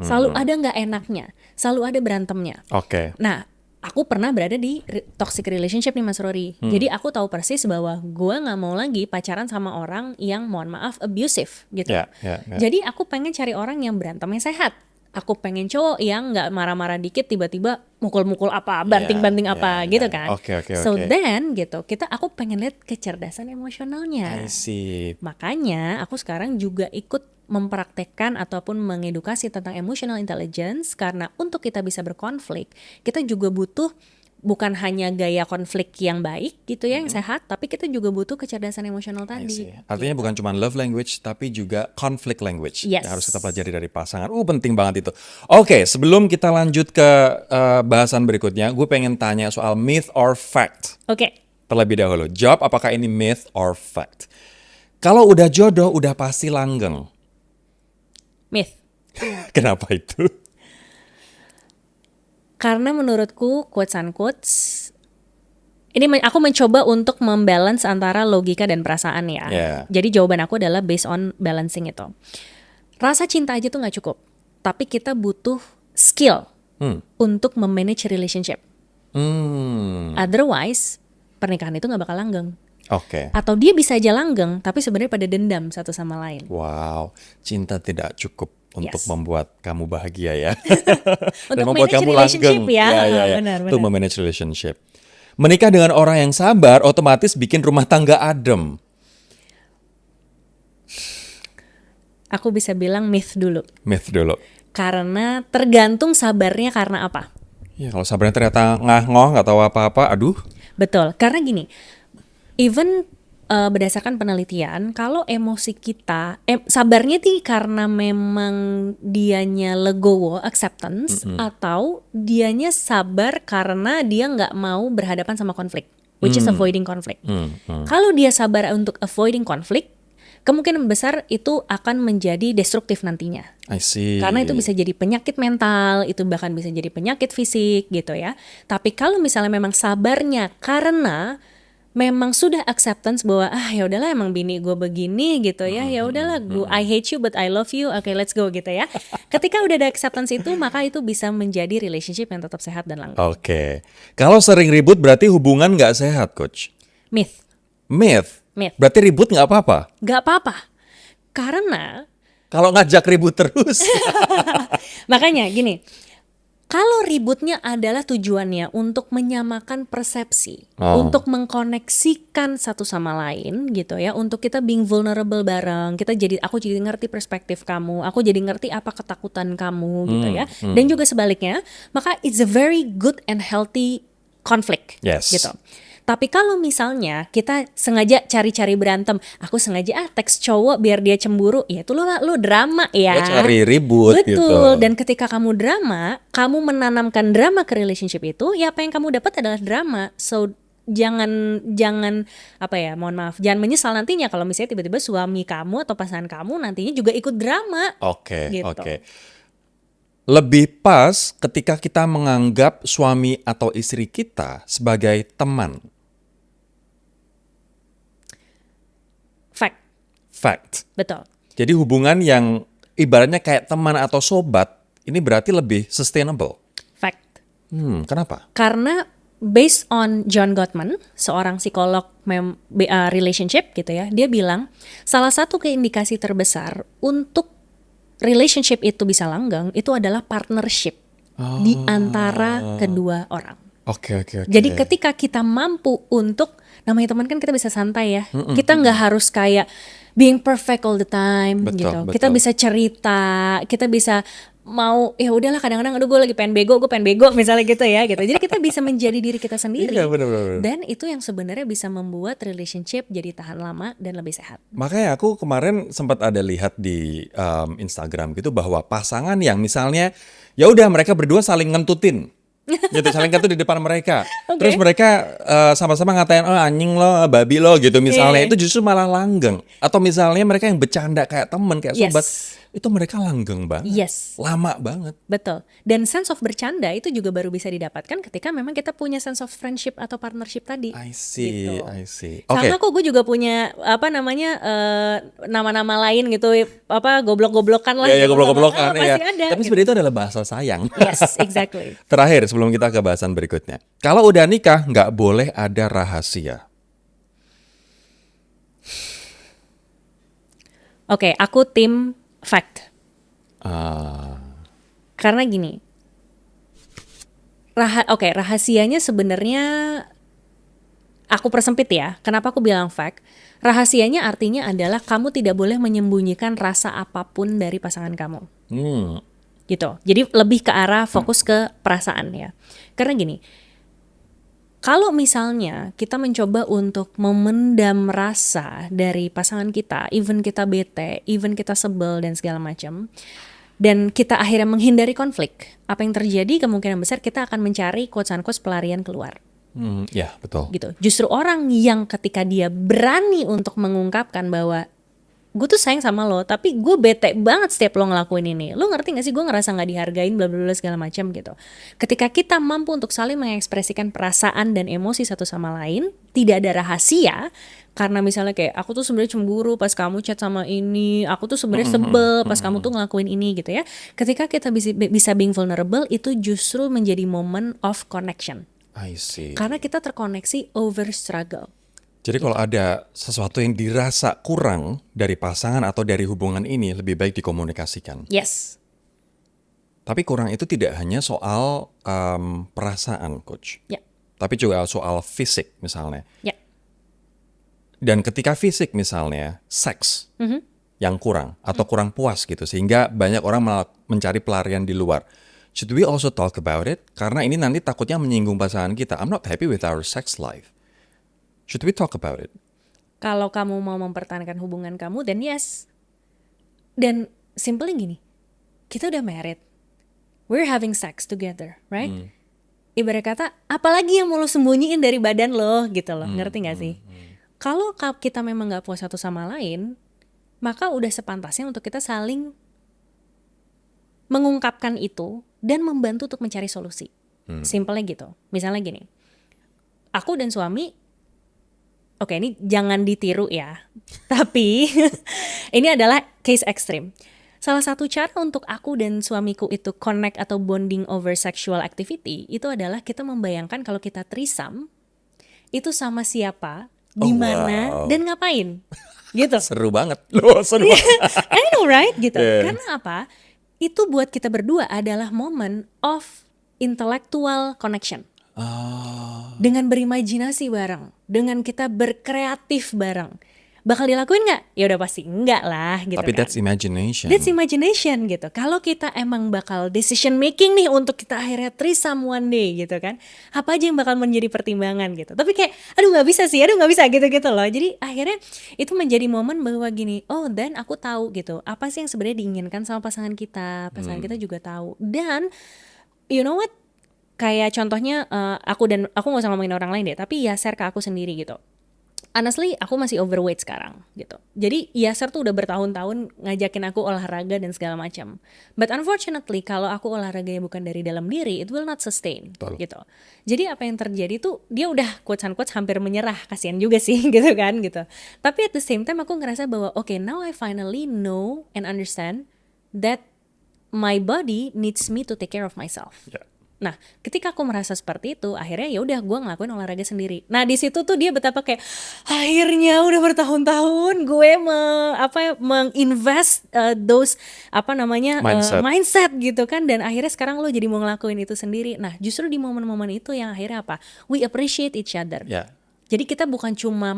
Selalu ada nggak enaknya, selalu ada berantemnya. Oke. Nah, aku pernah berada di toxic relationship nih Mas Rory. Jadi aku tahu persis bahwa gue nggak mau lagi pacaran sama orang yang mohon maaf abusive gitu. Ya. Jadi aku pengen cari orang yang berantemnya sehat. Aku pengen cowok yang nggak marah-marah dikit tiba-tiba mukul-mukul apa, banting-banting apa gitu kan. Oke. So then gitu, aku pengen lihat kecerdasan emosionalnya. I see. Makanya aku sekarang juga ikut mempraktekkan ataupun mengedukasi tentang emotional intelligence, karena untuk kita bisa berkonflik, kita juga butuh bukan hanya gaya konflik yang baik gitu ya, yang sehat, tapi kita juga butuh kecerdasan emosional I tadi. see. Artinya bukan cuma love language, tapi juga conflict language. Yes. Yang harus kita pelajari dari pasangan. Penting banget itu. Oke, sebelum kita lanjut ke bahasan berikutnya, gue pengen tanya soal myth or fact. Oke. Terlebih dahulu, jawab apakah ini myth or fact. Kalau udah jodoh, udah pasti langgeng. Myth. Kenapa itu? Karena menurutku quotes-unquotes, ini aku mencoba untuk membalance antara logika dan perasaan ya. Yeah. Jadi jawaban aku adalah based on balancing itu. Rasa cinta aja tuh gak cukup, tapi kita butuh skill untuk memanage relationship. Otherwise, pernikahan itu gak bakal langgeng. Oke. Atau dia bisa aja langgeng, tapi sebenarnya pada dendam satu sama lain. Wow, cinta tidak cukup untuk Yes. membuat kamu bahagia ya. Untuk Dan membuat manage kamu relationship langgeng. ya. Benar. Untuk memanage relationship. Menikah dengan orang yang sabar otomatis bikin rumah tangga adem. Aku bisa bilang myth dulu. Myth dulu. Karena tergantung sabarnya karena apa. Ya kalau sabarnya ternyata ngah-ngoh, nggak tahu apa-apa, aduh. Betul, karena gini, even berdasarkan penelitian, kalau emosi kita, sabarnya tuh karena memang dianya legowo, acceptance, atau dianya sabar karena dia nggak mau berhadapan sama konflik, which is avoiding conflict. Kalau dia sabar untuk avoiding conflict, kemungkinan besar itu akan menjadi destruktif nantinya. I see. Karena itu bisa jadi penyakit mental, itu bahkan bisa jadi penyakit fisik gitu ya. Tapi kalau misalnya memang sabarnya karena memang sudah acceptance bahwa ya udahlah emang bini gue begini gitu ya, ya udahlah I hate you but I love you, okay let's go gitu ya. Ketika udah ada acceptance itu, maka itu bisa menjadi relationship yang tetap sehat dan langgeng. Oke. Kalau sering ribut berarti hubungan nggak sehat, Coach? Myth. Myth? Myth. Berarti ribut nggak apa-apa? Gak apa-apa. Karena Kalau ngajak ribut terus. makanya gini, Kalau ributnya adalah tujuannya untuk menyamakan persepsi, untuk mengkoneksikan satu sama lain gitu ya, untuk kita being vulnerable bareng, aku jadi ngerti perspektif kamu, aku jadi ngerti apa ketakutan kamu gitu ya. Dan juga sebaliknya, maka it's a very good and healthy conflict gitu. Tapi kalau misalnya kita sengaja cari-cari berantem, aku sengaja teks cowok biar dia cemburu, ya itu lu drama ya. Lo cari ribut. Betul. gitu. Dan ketika kamu drama, kamu menanamkan drama ke relationship itu, ya apa yang kamu dapat adalah drama. So jangan apa ya, mohon maaf, jangan menyesal nantinya kalau misalnya tiba-tiba suami kamu atau pasangan kamu nantinya juga ikut drama. Oke. Gitu. Lebih pas ketika kita menganggap suami atau istri kita sebagai teman. Fact. Betul. Jadi hubungan yang ibaratnya kayak teman atau sobat, ini berarti lebih sustainable. Fact. Kenapa? Karena based on John Gottman, seorang psikolog relationship gitu ya, dia bilang salah satu keindikasi terbesar untuk relationship itu bisa langgeng itu adalah partnership di antara kedua orang. Oke. Jadi ketika kita mampu untuk, namanya teman kan kita bisa santai ya, kita nggak harus kayak being perfect all the time gitu. Kita bisa cerita, kita bisa mau ya udahlah kadang-kadang aduh gue pengen bego misalnya gitu ya gitu. Jadi kita bisa menjadi diri kita sendiri. Iya, bener. Dan itu yang sebenarnya bisa membuat relationship jadi tahan lama dan lebih sehat. Makanya aku kemarin sempat ada lihat di Instagram gitu bahwa pasangan yang misalnya ya udah mereka berdua saling ngentutin. Gitu, saling kentut di depan mereka. Terus mereka sama-sama ngatain anjing lo, babi lo gitu misalnya. Itu justru malah langgeng. Atau misalnya mereka yang bercanda kayak temen, kayak sobat. Itu mereka langgeng banget. Lama banget. Betul. Dan sense of bercanda itu juga baru bisa didapatkan ketika memang kita punya sense of friendship atau partnership tadi. I see. Sama kok gue juga punya nama-nama lain gitu, goblok-goblokan lah. Iya, goblok-goblokan. Pasti ada. Tapi sebenarnya itu adalah bahasa sayang. Yes, exactly. Terakhir sebelum kita ke bahasan berikutnya. Kalau udah nikah nggak boleh ada rahasia. Oke, aku tim fact. Karena gini, rahasianya sebenarnya aku persempit ya. Kenapa aku bilang fact? Rahasianya artinya adalah kamu tidak boleh menyembunyikan rasa apapun dari pasangan kamu. Gitu. Jadi lebih ke arah fokus ke perasaan ya. Karena gini, kalau misalnya kita mencoba untuk memendam rasa dari pasangan kita, even kita bete, even kita sebel dan segala macam, dan kita akhirnya menghindari konflik, apa yang terjadi kemungkinan besar kita akan mencari quotes-unquote pelarian keluar. Ya, betul. Gitu. Justru orang yang ketika dia berani untuk mengungkapkan bahwa gue tuh sayang sama lo, tapi gue bete banget setiap lo ngelakuin ini. Lo ngerti gak sih gue ngerasa gak dihargain bla bla bla segala macam gitu. Ketika kita mampu untuk saling mengekspresikan perasaan dan emosi satu sama lain, tidak ada rahasia. Karena misalnya kayak aku tuh sebenarnya cemburu pas kamu chat sama ini, aku tuh sebenarnya sebel pas kamu tuh ngelakuin ini gitu ya. Ketika kita bisa being vulnerable, itu justru menjadi moment of connection. I see. Karena kita terkoneksi over struggle. Jadi kalau ada sesuatu yang dirasa kurang dari pasangan atau dari hubungan ini, lebih baik dikomunikasikan. Yes. Tapi kurang itu tidak hanya soal perasaan, Coach. Ya. Tapi juga soal fisik misalnya. Ya. Dan ketika fisik misalnya, seks yang kurang atau kurang puas gitu. Sehingga banyak orang malah mencari pelarian di luar. Should we also talk about it? Karena ini nanti takutnya menyinggung pasangan kita. I'm not happy with our sex life. Should we talk about it? Kalau kamu mau mempertahankan hubungan kamu, then yes. Dan simply gini, kita udah married, we're having sex together, right? Ibarat kata, apalagi yang mau lo sembunyiin dari badan lo, gitu loh, ngerti gak sih? Kalau kita memang gak puas satu sama lain, maka udah sepantasnya untuk kita saling mengungkapkan itu dan membantu untuk mencari solusi. Simpelnya gitu. Misalnya gini, aku dan suami, oke, ini jangan ditiru ya. Tapi ini adalah case ekstrim. Salah satu cara untuk aku dan suamiku itu connect atau bonding over sexual activity itu adalah kita membayangkan kalau kita threesome itu sama siapa, di mana dan ngapain. Gitu. Seru banget. Loh, seru banget. I know right? Gitu. Karena apa? Itu buat kita berdua adalah moment of intellectual connection. Ah, Dengan berimajinasi bareng, dengan kita berkreatif bareng. Bakal dilakuin nggak? Ya udah pasti enggak lah gitu tapi kan. that's imagination. That's imagination gitu. Kalau kita emang bakal decision making nih untuk kita akhirnya threesome one day gitu kan, apa aja yang bakal menjadi pertimbangan gitu. Tapi kayak, aduh nggak bisa sih, aduh nggak bisa gitu-gitu loh. Jadi akhirnya itu menjadi momen bahwa gini, oh dan aku tahu gitu, apa sih yang sebenarnya diinginkan sama pasangan kita kita juga tahu. Dan you know what? Kayak contohnya aku nggak usah ngomongin orang lain deh, tapi ya share ke aku sendiri gitu. Honestly, aku masih overweight sekarang gitu. Jadi Yasser tuh udah bertahun-tahun ngajakin aku olahraga dan segala macam. But unfortunately, kalau aku olahraganya bukan dari dalam diri, it will not sustain gitu. Jadi apa yang terjadi tuh dia udah quotes unquote hampir menyerah, kasihan juga sih gitu kan gitu. Tapi at the same time aku ngerasa bahwa okay, now I finally know and understand that my body needs me to take care of myself. Ya. Nah, ketika aku merasa seperti itu, akhirnya ya udah gue ngelakuin olahraga sendiri. Nah, di situ tuh dia betapa kayak akhirnya udah bertahun-tahun gue menginvest those mindset gitu kan, dan akhirnya sekarang lo jadi mau ngelakuin itu sendiri. Nah, justru di momen-momen itu yang akhirnya apa? We appreciate each other. Ya. Jadi kita bukan cuma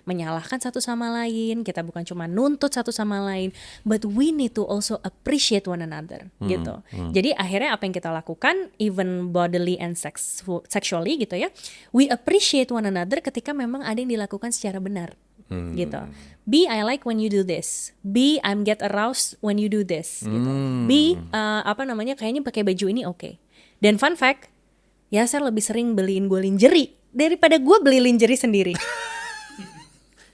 menyalahkan satu sama lain, kita bukan cuma nuntut satu sama lain, but we need to also appreciate one another gitu. Jadi akhirnya apa yang kita lakukan, even bodily and sexually gitu ya, we appreciate one another ketika memang ada yang dilakukan secara benar. Gitu. B, I like when you do this. B, I'm get aroused when you do this. Gitu. B, kayaknya pakai baju ini oke. Dan fun fact, Yasser lebih sering beliin gue lingerie daripada gue beli lingerie sendiri.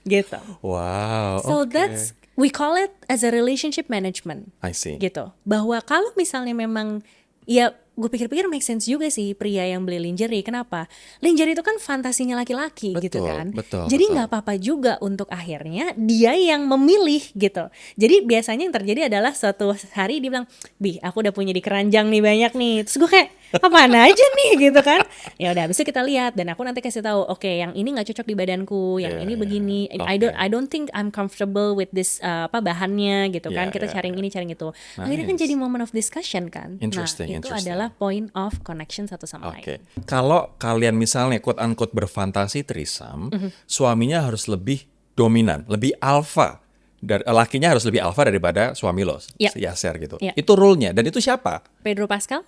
Gitu. Wow. So that's, we call it as a relationship management. I see. Gitu. Bahwa kalau misalnya memang, ya gue pikir-pikir make sense juga sih pria yang beli lingerie. Kenapa? Lingerie itu kan fantasinya laki-laki gitu kan. Jadi nggak apa-apa juga untuk akhirnya dia yang memilih gitu. Jadi biasanya yang terjadi adalah suatu hari dia bilang, Bi, aku udah punya di keranjang nih banyak nih. Terus gue kayak, apaan aja nih gitu kan. Ya udah, habis itu kita lihat dan aku nanti kasih tahu, oke, yang ini nggak cocok di badanku, yang ini begini. I don't think I'm comfortable with this bahannya gitu kan. Kita cari yang ini, cari yang itu. Akhirnya kan jadi moment of discussion kan. Nah, itu adalah point of connection satu sama lain. Kalau kalian misalnya quote unquote berfantasi threesome, suaminya harus lebih dominan, lebih alpha. Lakinya harus lebih alpha daripada suami lo, Yasser gitu. Itu rule-nya. Dan itu siapa? Pedro Pascal.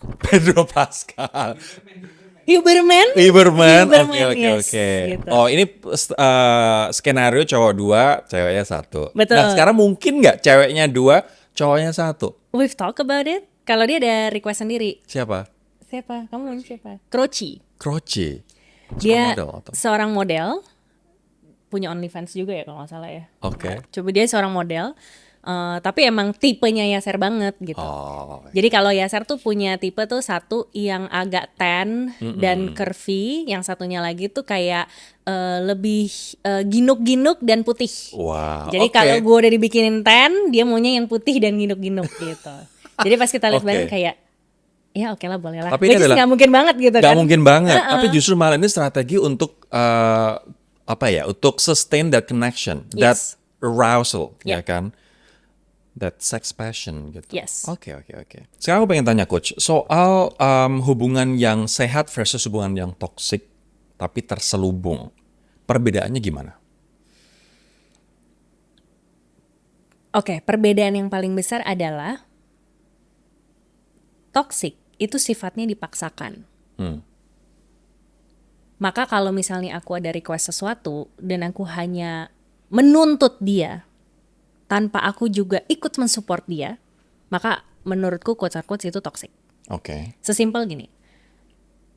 Huberman. Oke. Gitu. Oh, ini skenario cowok 2, ceweknya 1. Betul. Nah, sekarang mungkin nggak ceweknya 2, cowoknya 1? We've talked about it. Kalau dia ada request sendiri. Siapa? Kamu mau siapa? Croce. Dia seorang model, punya OnlyFans juga ya kalau nggak salah ya. Oke. Coba dia seorang model, tapi emang tipenya Yasser banget gitu. Jadi kalau Yasser tuh punya tipe tuh satu yang agak tan dan curvy, yang satunya lagi tuh kayak lebih ginuk-ginuk dan putih. Wow. Jadi kalau gue udah dibikinin tan, dia maunya yang putih dan ginuk-ginuk gitu. Jadi pas kita lihat bareng kayak, ya oke lah, boleh lah. Tapi ini adalah nggak mungkin banget gitu kan? Nggak mungkin banget. Tapi justru malah ini strategi untuk untuk sustain that connection, that arousal, ya kan? That sex passion gitu. Yes. Oke. Sekarang aku pengen tanya coach soal hubungan yang sehat versus hubungan yang toksik tapi terselubung. Perbedaannya gimana? Oke, perbedaan yang paling besar adalah toksik itu sifatnya dipaksakan. Maka kalau misalnya aku ada request sesuatu dan aku hanya menuntut dia tanpa aku juga ikut mensupport dia, maka menurutku quotes-unquotes itu toksik. Oke. Sesimpel gini,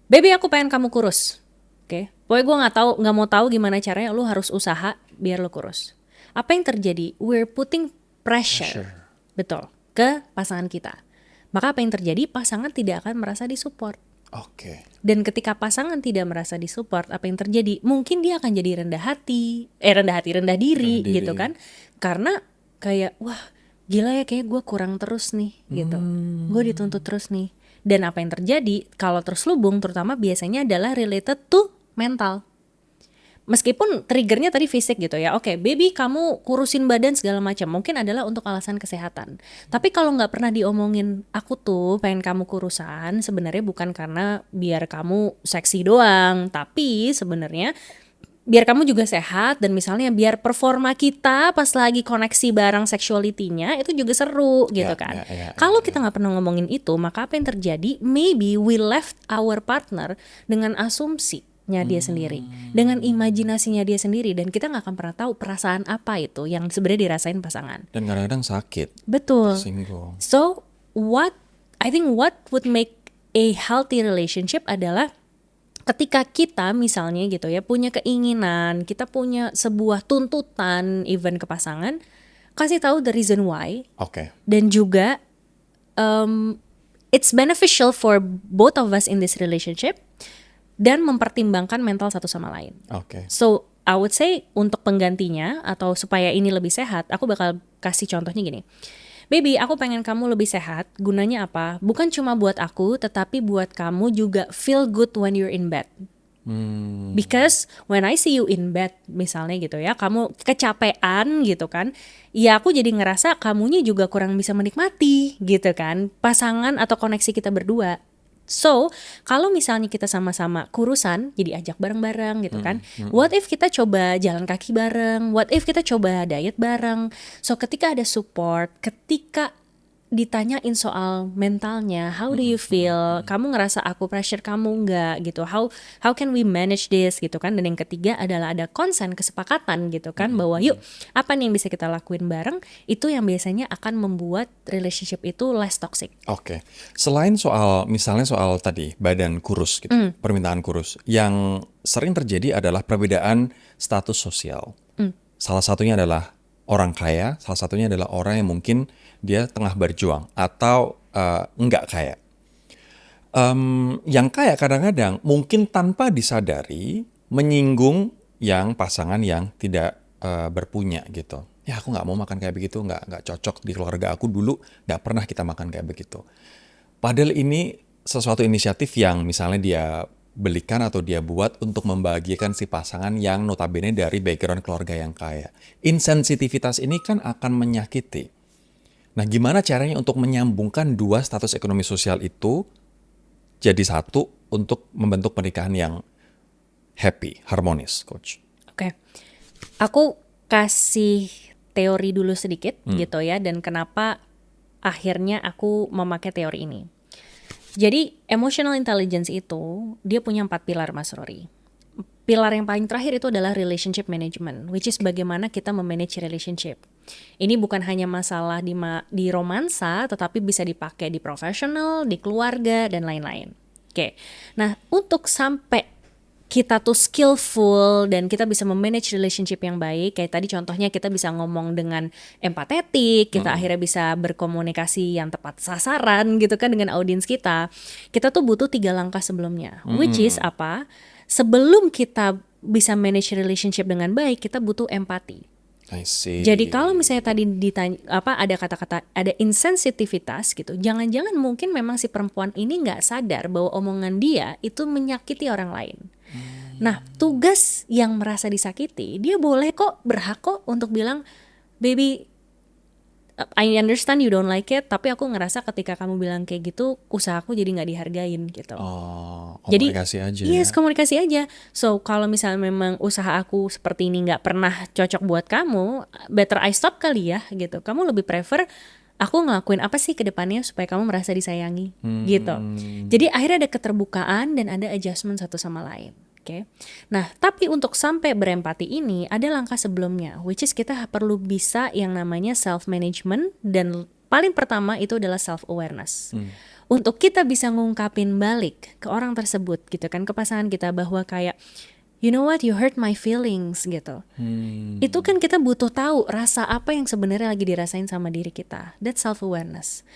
baby aku pengen kamu kurus, oke? Pokoknya gue nggak mau tahu gimana caranya, lu harus usaha biar lu kurus. Apa yang terjadi? We're putting pressure. Betul, ke pasangan kita. Maka apa yang terjadi? Pasangan tidak akan merasa disupport. Oke. Dan ketika pasangan tidak merasa disupport, apa yang terjadi? Mungkin dia akan jadi rendah diri gitu kan? Karena kayak, wah gila ya, kayak gue kurang terus nih gitu. Gue dituntut terus nih. Dan apa yang terjadi kalau terselubung terutama biasanya adalah related to mental. meskipun triggernya tadi fisik gitu ya, oke, baby kamu kurusin badan segala macam, mungkin adalah untuk alasan kesehatan. Tapi kalau nggak pernah diomongin, aku tuh pengen kamu kurusan, sebenarnya bukan karena biar kamu seksi doang, tapi sebenarnya biar kamu juga sehat dan misalnya biar performa kita pas lagi koneksi bareng sexuality-nya itu juga seru gitu kan. Kalau kita nggak pernah ngomongin itu, maka apa yang terjadi? Maybe we left our partner dengan asumsinya dia sendiri, dengan imajinasinya dia sendiri, dan kita nggak akan pernah tahu perasaan apa itu yang sebenarnya dirasain pasangan. Dan kadang-kadang sakit, Betul. tersinggung. So I think what would make a healthy relationship adalah ketika kita misalnya gitu ya punya keinginan, kita punya sebuah tuntutan even ke pasangan, kasih tahu the reason why. Oke. Dan juga it's beneficial for both of us in this relationship dan mempertimbangkan mental satu sama lain. Oke. So I would say untuk penggantinya atau supaya ini lebih sehat, aku bakal kasih contohnya gini. Baby, aku pengen kamu lebih sehat. Gunanya apa? Bukan cuma buat aku, tetapi buat kamu juga feel good when you're in bed. Because when I see you in bed, misalnya gitu ya, kamu kecapean gitu kan, ya aku jadi ngerasa kamunya juga kurang bisa menikmati gitu kan, pasangan atau koneksi kita berdua. So, kalau misalnya kita sama-sama kurusan, jadi ajak bareng-bareng gitu kan. What if kita coba jalan kaki bareng? What if kita coba diet bareng? So, ketika ada support, ketika ditanyain soal mentalnya, how do you feel? Kamu ngerasa aku pressure kamu nggak gitu? How can we manage this gitu kan? Dan yang ketiga adalah ada konsen, kesepakatan gitu kan, bahwa yuk apa nih yang bisa kita lakuin bareng? Itu yang biasanya akan membuat relationship itu less toxic. Oke. Selain misalnya soal tadi badan kurus gitu, permintaan kurus, yang sering terjadi adalah perbedaan status sosial. Salah satunya adalah orang kaya, salah satunya adalah orang yang mungkin dia tengah berjuang atau enggak kaya. Yang kaya kadang-kadang mungkin tanpa disadari menyinggung yang pasangan yang tidak berpunya gitu. Ya aku nggak mau makan kayak begitu, nggak cocok di keluarga aku dulu, nggak pernah kita makan kayak begitu. Padahal ini sesuatu inisiatif yang misalnya dia belikan atau dia buat untuk membahagiakan si pasangan yang notabene dari background keluarga yang kaya. Insensitivitas ini kan akan menyakiti. Nah, gimana caranya untuk menyambungkan dua status ekonomi sosial itu jadi satu untuk membentuk pernikahan yang happy, harmonis, Coach? Oke. Aku kasih teori dulu sedikit gitu ya, dan kenapa akhirnya aku memakai teori ini. Jadi emotional intelligence itu dia punya 4 pilar, Mas Rory. Pilar yang paling terakhir itu adalah relationship management, which is bagaimana kita memanage relationship. Ini bukan hanya masalah di romansa, tetapi bisa dipakai di profesional, di keluarga, dan lain-lain. Oke, nah untuk sampai kita tuh skillful dan kita bisa memanage relationship yang baik, kayak tadi contohnya kita bisa ngomong dengan empatetik, kita akhirnya bisa berkomunikasi yang tepat sasaran gitu kan dengan audiens kita tuh butuh 3 langkah sebelumnya, which is apa? Sebelum kita bisa manage relationship dengan baik, kita butuh empati. I see. Jadi kalau misalnya tadi ditanya ada kata-kata, ada insensitivitas gitu, jangan-jangan mungkin memang si perempuan ini nggak sadar bahwa omongan dia itu menyakiti orang lain. Nah, tugas yang merasa disakiti, dia boleh kok, berhak kok untuk bilang, baby, I understand you don't like it, tapi aku ngerasa ketika kamu bilang kayak gitu, usahaku jadi nggak dihargain gitu. Komunikasi aja. Yes, komunikasi aja. So kalau misalnya memang usaha aku seperti ini nggak pernah cocok buat kamu, better I stop kali ya gitu. Kamu lebih prefer aku ngelakuin apa sih ke depannya supaya kamu merasa disayangi gitu. Jadi akhirnya ada keterbukaan dan ada adjustment satu sama lain. Oke. Nah, tapi untuk sampai berempati ini ada langkah sebelumnya, which is kita perlu bisa yang namanya self management, dan paling pertama itu adalah self awareness. Untuk kita bisa ngungkapin balik ke orang tersebut gitu kan, ke pasangan kita, bahwa kayak you know what, you hurt my feelings gitu. Itu kan kita butuh tahu rasa apa yang sebenarnya lagi dirasain sama diri kita. That's self awareness.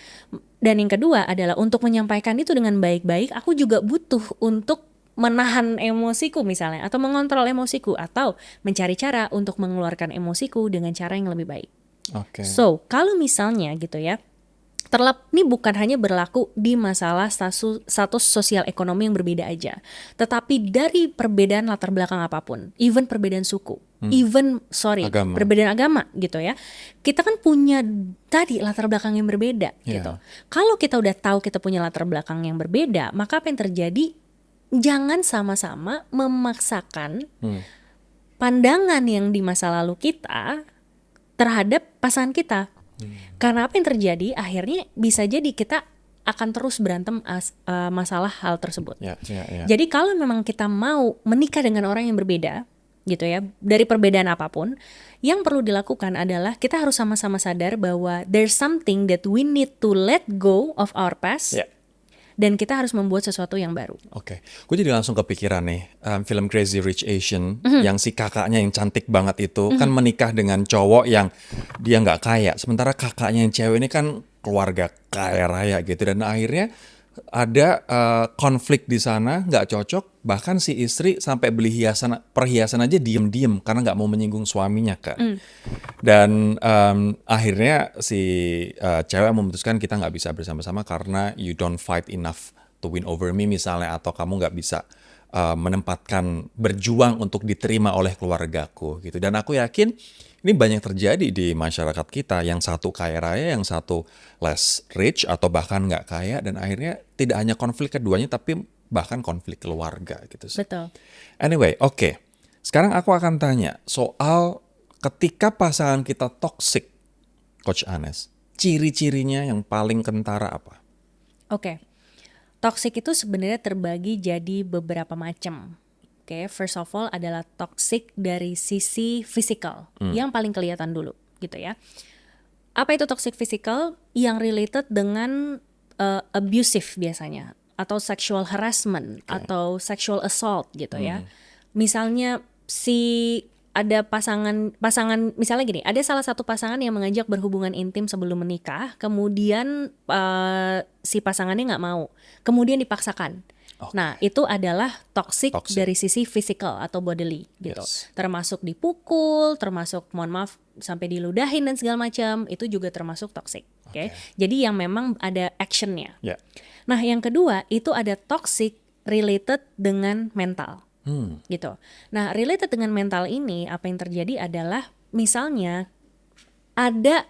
Dan yang kedua adalah untuk menyampaikan itu dengan baik-baik, aku juga butuh untuk menahan emosiku misalnya, atau mengontrol emosiku, atau mencari cara untuk mengeluarkan emosiku dengan cara yang lebih baik. Okay. So, kalau misalnya gitu ya, Ini bukan hanya berlaku di masalah status sosial ekonomi yang berbeda aja, tetapi dari perbedaan latar belakang apapun, even perbedaan suku, Agama. perbedaan agama gitu ya. Kita kan punya tadi latar belakang yang berbeda gitu. Kalau kita udah tahu kita punya latar belakang yang berbeda, maka apa yang terjadi? Jangan sama-sama memaksakan pandangan yang di masa lalu kita terhadap pasangan kita. Karena apa yang terjadi? Akhirnya bisa jadi kita akan terus berantem masalah hal tersebut. Jadi kalau memang kita mau menikah dengan orang yang berbeda, gitu ya, dari perbedaan apapun, yang perlu dilakukan adalah kita harus sama-sama sadar bahwa there's something that we need to let go of our past. Dan kita harus membuat sesuatu yang baru. Oke, gue jadi langsung kepikiran nih, film Crazy Rich Asian, yang si kakaknya yang cantik banget itu kan menikah dengan cowok yang dia nggak kaya, sementara kakaknya yang cewek ini kan keluarga kaya raya gitu, dan akhirnya ada konflik di sana, nggak cocok, bahkan si istri sampai beli perhiasan aja diem-diem karena nggak mau menyinggung suaminya kan. Dan akhirnya si cewek memutuskan kita nggak bisa bersama-sama karena you don't fight enough to win over me misalnya, atau kamu nggak bisa menempatkan berjuang untuk diterima oleh keluargaku gitu. Dan aku yakin ini banyak terjadi di masyarakat kita, yang satu kaya raya, yang satu less rich atau bahkan nggak kaya, dan akhirnya tidak hanya konflik keduanya tapi bahkan konflik keluarga gitu. Betul. Anyway, oke. Sekarang aku akan tanya soal ketika pasangan kita toxic, Coach Anes, ciri-cirinya yang paling kentara apa? Oke. Toxic itu sebenarnya terbagi jadi beberapa macam. Oke, first of all adalah toxic dari sisi physical, yang paling kelihatan dulu gitu ya. Apa itu toxic physical? Yang related dengan abusive biasanya, atau sexual harassment, atau sexual assault gitu ya. Misalnya ada pasangan misalnya gini, ada salah satu pasangan yang mengajak berhubungan intim sebelum menikah, kemudian si pasangannya nggak mau, kemudian dipaksakan. Nah, itu adalah toxic dari sisi physical atau bodily gitu. Termasuk dipukul, termasuk mohon maaf sampai diludahin dan segala macam, itu juga termasuk toxic. Oke. Jadi yang memang ada actionnya. Nah, yang kedua itu ada toxic related dengan mental. Gitu. Nah, related dengan mental ini, apa yang terjadi adalah misalnya ada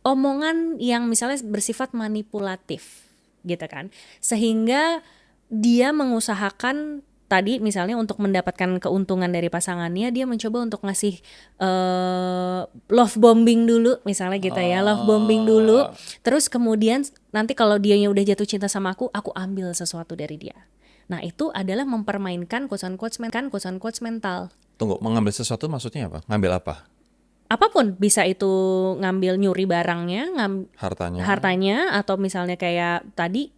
omongan yang misalnya bersifat manipulatif gitu kan, sehingga dia mengusahakan tadi misalnya untuk mendapatkan keuntungan dari pasangannya, dia mencoba untuk ngasih love bombing dulu misalnya gitu ya, love bombing dulu, terus kemudian nanti kalau dianya udah jatuh cinta sama aku ambil sesuatu dari dia. Nah, itu adalah mempermainkan quotes unquote mental. Tunggu, mengambil sesuatu maksudnya apa? Ngambil apa? Apapun, bisa itu ngambil nyuri barangnya, hartanya, atau misalnya kayak tadi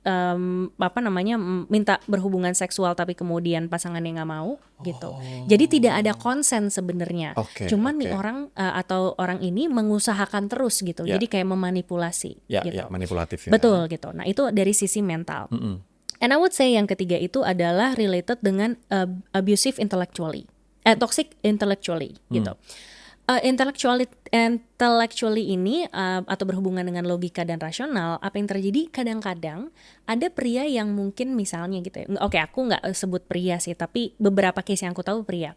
minta berhubungan seksual tapi kemudian pasangannya nggak mau gitu. Jadi tidak ada konsen sebenarnya. Cuman nih orang atau orang ini mengusahakan terus gitu. Jadi kayak memanipulasi gitu. Manipulatif ya. Betul gitu. Nah, itu dari sisi mental. And I would say yang ketiga itu adalah related dengan abusive intellectually, toxic intellectually gitu. Intellectually ini atau berhubungan dengan logika dan rasional, apa yang terjadi kadang-kadang ada pria yang mungkin misalnya gitu ya, aku nggak sebut pria sih, tapi beberapa case yang aku tahu pria,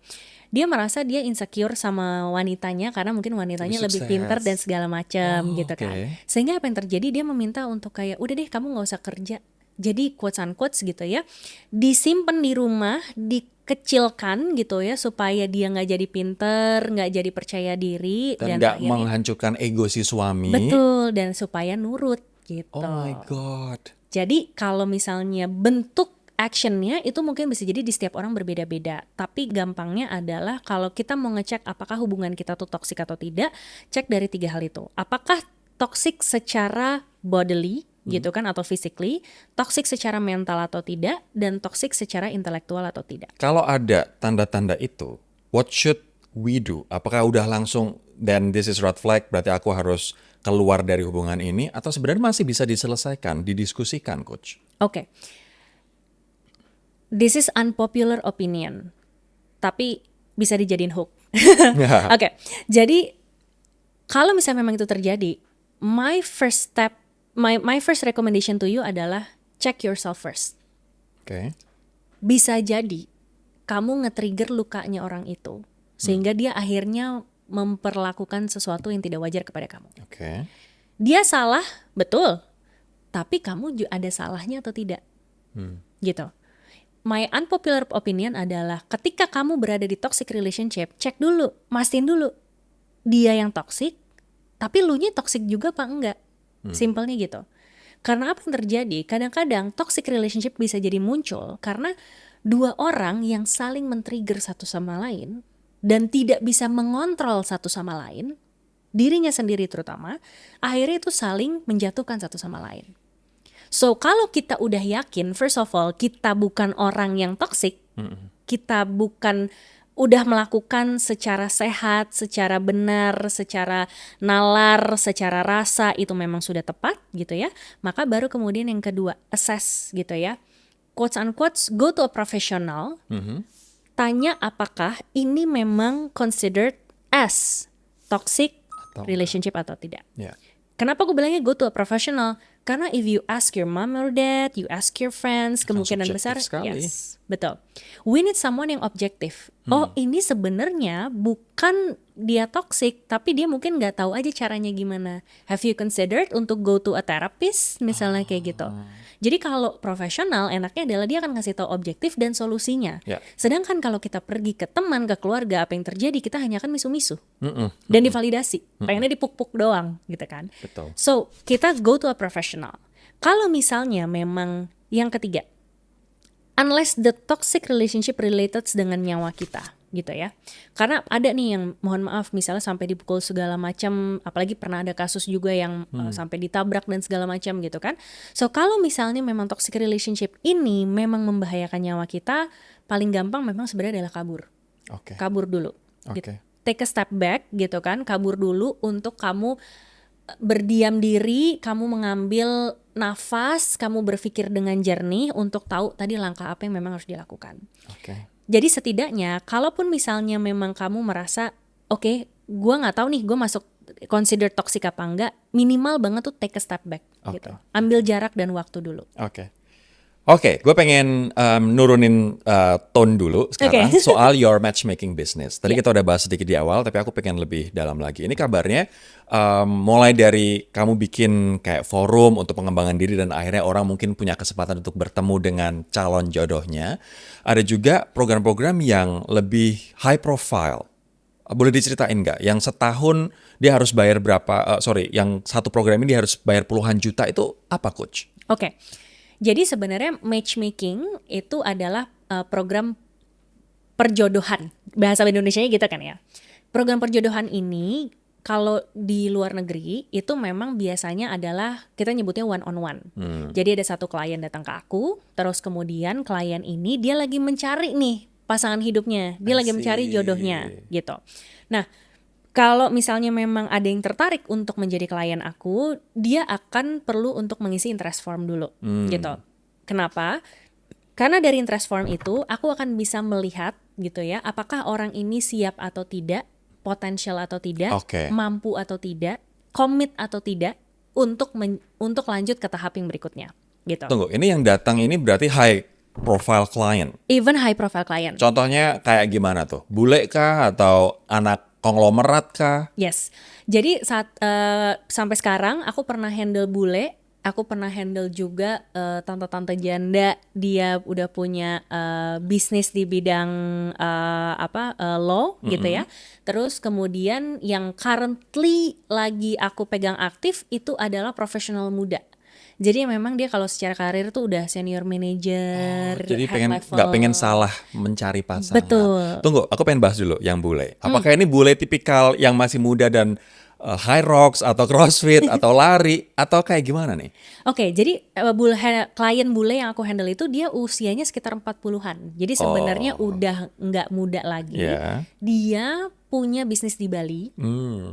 dia merasa dia insecure sama wanitanya karena mungkin wanitanya lebih pintar dan segala macam gitu kan, sehingga apa yang terjadi, dia meminta untuk kayak udah deh kamu nggak usah kerja, jadi quotes unquotes gitu ya, disimpan di rumah, dikecilkan gitu ya, supaya dia nggak jadi pinter, nggak jadi percaya diri, dan nggak menghancurkan ego si suami. Betul, dan supaya nurut gitu. Oh my god. Jadi kalau misalnya bentuk actionnya itu mungkin bisa jadi di setiap orang berbeda-beda, tapi gampangnya adalah kalau kita mau ngecek apakah hubungan kita tuh toksik atau tidak, cek dari 3 hal itu. Apakah toksik secara bodily gitu kan, atau physically, toxic secara mental atau tidak, dan toxic secara intelektual atau tidak. Kalau ada tanda-tanda itu, what should we do? Apakah udah langsung then this is red flag, berarti aku harus keluar dari hubungan ini, atau sebenarnya masih bisa diselesaikan, didiskusikan, Coach? Oke. This is unpopular opinion, tapi bisa dijadiin hook. Oke. Jadi kalau misalnya memang itu terjadi, my first step my first recommendation to you adalah check yourself first. Oke. Bisa jadi kamu nge-trigger lukanya orang itu sehingga dia akhirnya memperlakukan sesuatu yang tidak wajar kepada kamu. Oke. Dia salah, betul. Tapi kamu ada salahnya atau tidak? Gitu. My unpopular opinion adalah ketika kamu berada di toxic relationship, cek dulu, mastiin dulu dia yang toxic, tapi lu nya toxic juga apa enggak? Simpelnya gitu. Karena apa yang terjadi? Kadang-kadang toxic relationship bisa jadi muncul karena dua orang yang saling men-trigger satu sama lain dan tidak bisa mengontrol satu sama lain, dirinya sendiri terutama, akhirnya itu saling menjatuhkan satu sama lain. So kalau kita udah yakin, first of all, kita bukan orang yang toxic, kita bukan udah melakukan secara sehat, secara benar, secara nalar, secara rasa itu memang sudah tepat gitu ya. Maka baru kemudian yang kedua, assess gitu ya. Quotes unquote, go to a professional, tanya apakah ini memang considered as toxic relationship atau tidak. Yeah. Kenapa aku bilangnya go to a professional? Karena if you ask your mom or dad, you ask your friends, kemungkinan besar, sekali. yes, betul. We need someone yang objektif. Oh, ini sebenarnya bukan dia toxic, tapi dia mungkin nggak tahu aja caranya gimana. Have you considered untuk go to a therapist, misalnya kayak gitu. Jadi kalau profesional, enaknya adalah dia akan ngasih tahu objektif dan solusinya. Yeah. Sedangkan kalau kita pergi ke teman, ke keluarga, apa yang terjadi, kita hanya akan misu-misu dan divalidasi. Pengennya dipuk-puk doang, gitu kan. Betul. So, kita go to a professional. Kalau misalnya memang yang ketiga, unless the toxic relationship related dengan nyawa kita, gitu ya. Karena ada nih yang mohon maaf misalnya sampai dipukul segala macam, apalagi pernah ada kasus juga yang sampai ditabrak dan segala macam gitu kan. So, kalau misalnya memang toxic relationship ini memang membahayakan nyawa kita, paling gampang memang sebenarnya adalah kabur. Oke. Kabur dulu. Oke. Gitu. Take a step back gitu kan, kabur dulu untuk kamu berdiam diri, kamu mengambil nafas, kamu berpikir dengan jernih untuk tahu tadi langkah apa yang memang harus dilakukan. Oke. Jadi setidaknya, kalaupun misalnya memang kamu merasa, oke, gue nggak tahu nih, gue masuk consider toxic apa enggak, minimal banget tuh take a step back, gitu. Ambil jarak dan waktu dulu. Oke, gue pengen nurunin tone dulu sekarang soal your matchmaking business. Tadi kita udah bahas sedikit di awal, tapi aku pengen lebih dalam lagi. Ini kabarnya mulai dari kamu bikin kayak forum untuk pengembangan diri dan akhirnya orang mungkin punya kesempatan untuk bertemu dengan calon jodohnya. Ada juga program-program yang lebih high profile. Boleh diceritain nggak? Yang setahun dia harus bayar berapa? Yang satu program ini dia harus bayar puluhan juta, itu apa, Coach? Oke. Jadi sebenarnya matchmaking itu adalah program perjodohan. Bahasa Indonesianya gitu kan ya. Program perjodohan ini kalau di luar negeri itu memang biasanya adalah kita nyebutnya one on one. Jadi ada satu klien datang ke aku, terus kemudian klien ini dia lagi mencari nih pasangan hidupnya. Dia lagi mencari jodohnya gitu. Nah, kalau misalnya memang ada yang tertarik untuk menjadi klien aku, dia akan perlu untuk mengisi interest form dulu, gitu. Kenapa? Karena dari interest form itu, aku akan bisa melihat, gitu ya, apakah orang ini siap atau tidak, potensial atau tidak, mampu atau tidak, komit atau tidak, untuk lanjut ke tahap yang berikutnya, gitu. Tunggu, ini yang datang ini berarti high profile client? Even high profile client. Contohnya kayak gimana tuh? Bule kah atau anak konglomerat kah? Yes. Jadi sampai sekarang aku pernah handle bule, aku pernah handle juga tante-tante janda, dia udah punya bisnis di bidang law gitu ya. Terus kemudian yang currently lagi aku pegang aktif itu adalah profesional muda. Jadi memang dia kalau secara karir tuh udah senior manager, jadi level. nggak pengen salah mencari pasangan. Betul. Tunggu, aku pengen bahas dulu yang bule. Apakah ini bule tipikal yang masih muda dan high rocks atau crossfit atau lari atau kayak gimana nih? Oke, jadi klien bule yang aku handle itu dia usianya sekitar 40-an. Jadi sebenarnya udah nggak muda lagi. Yeah. Dia punya bisnis di Bali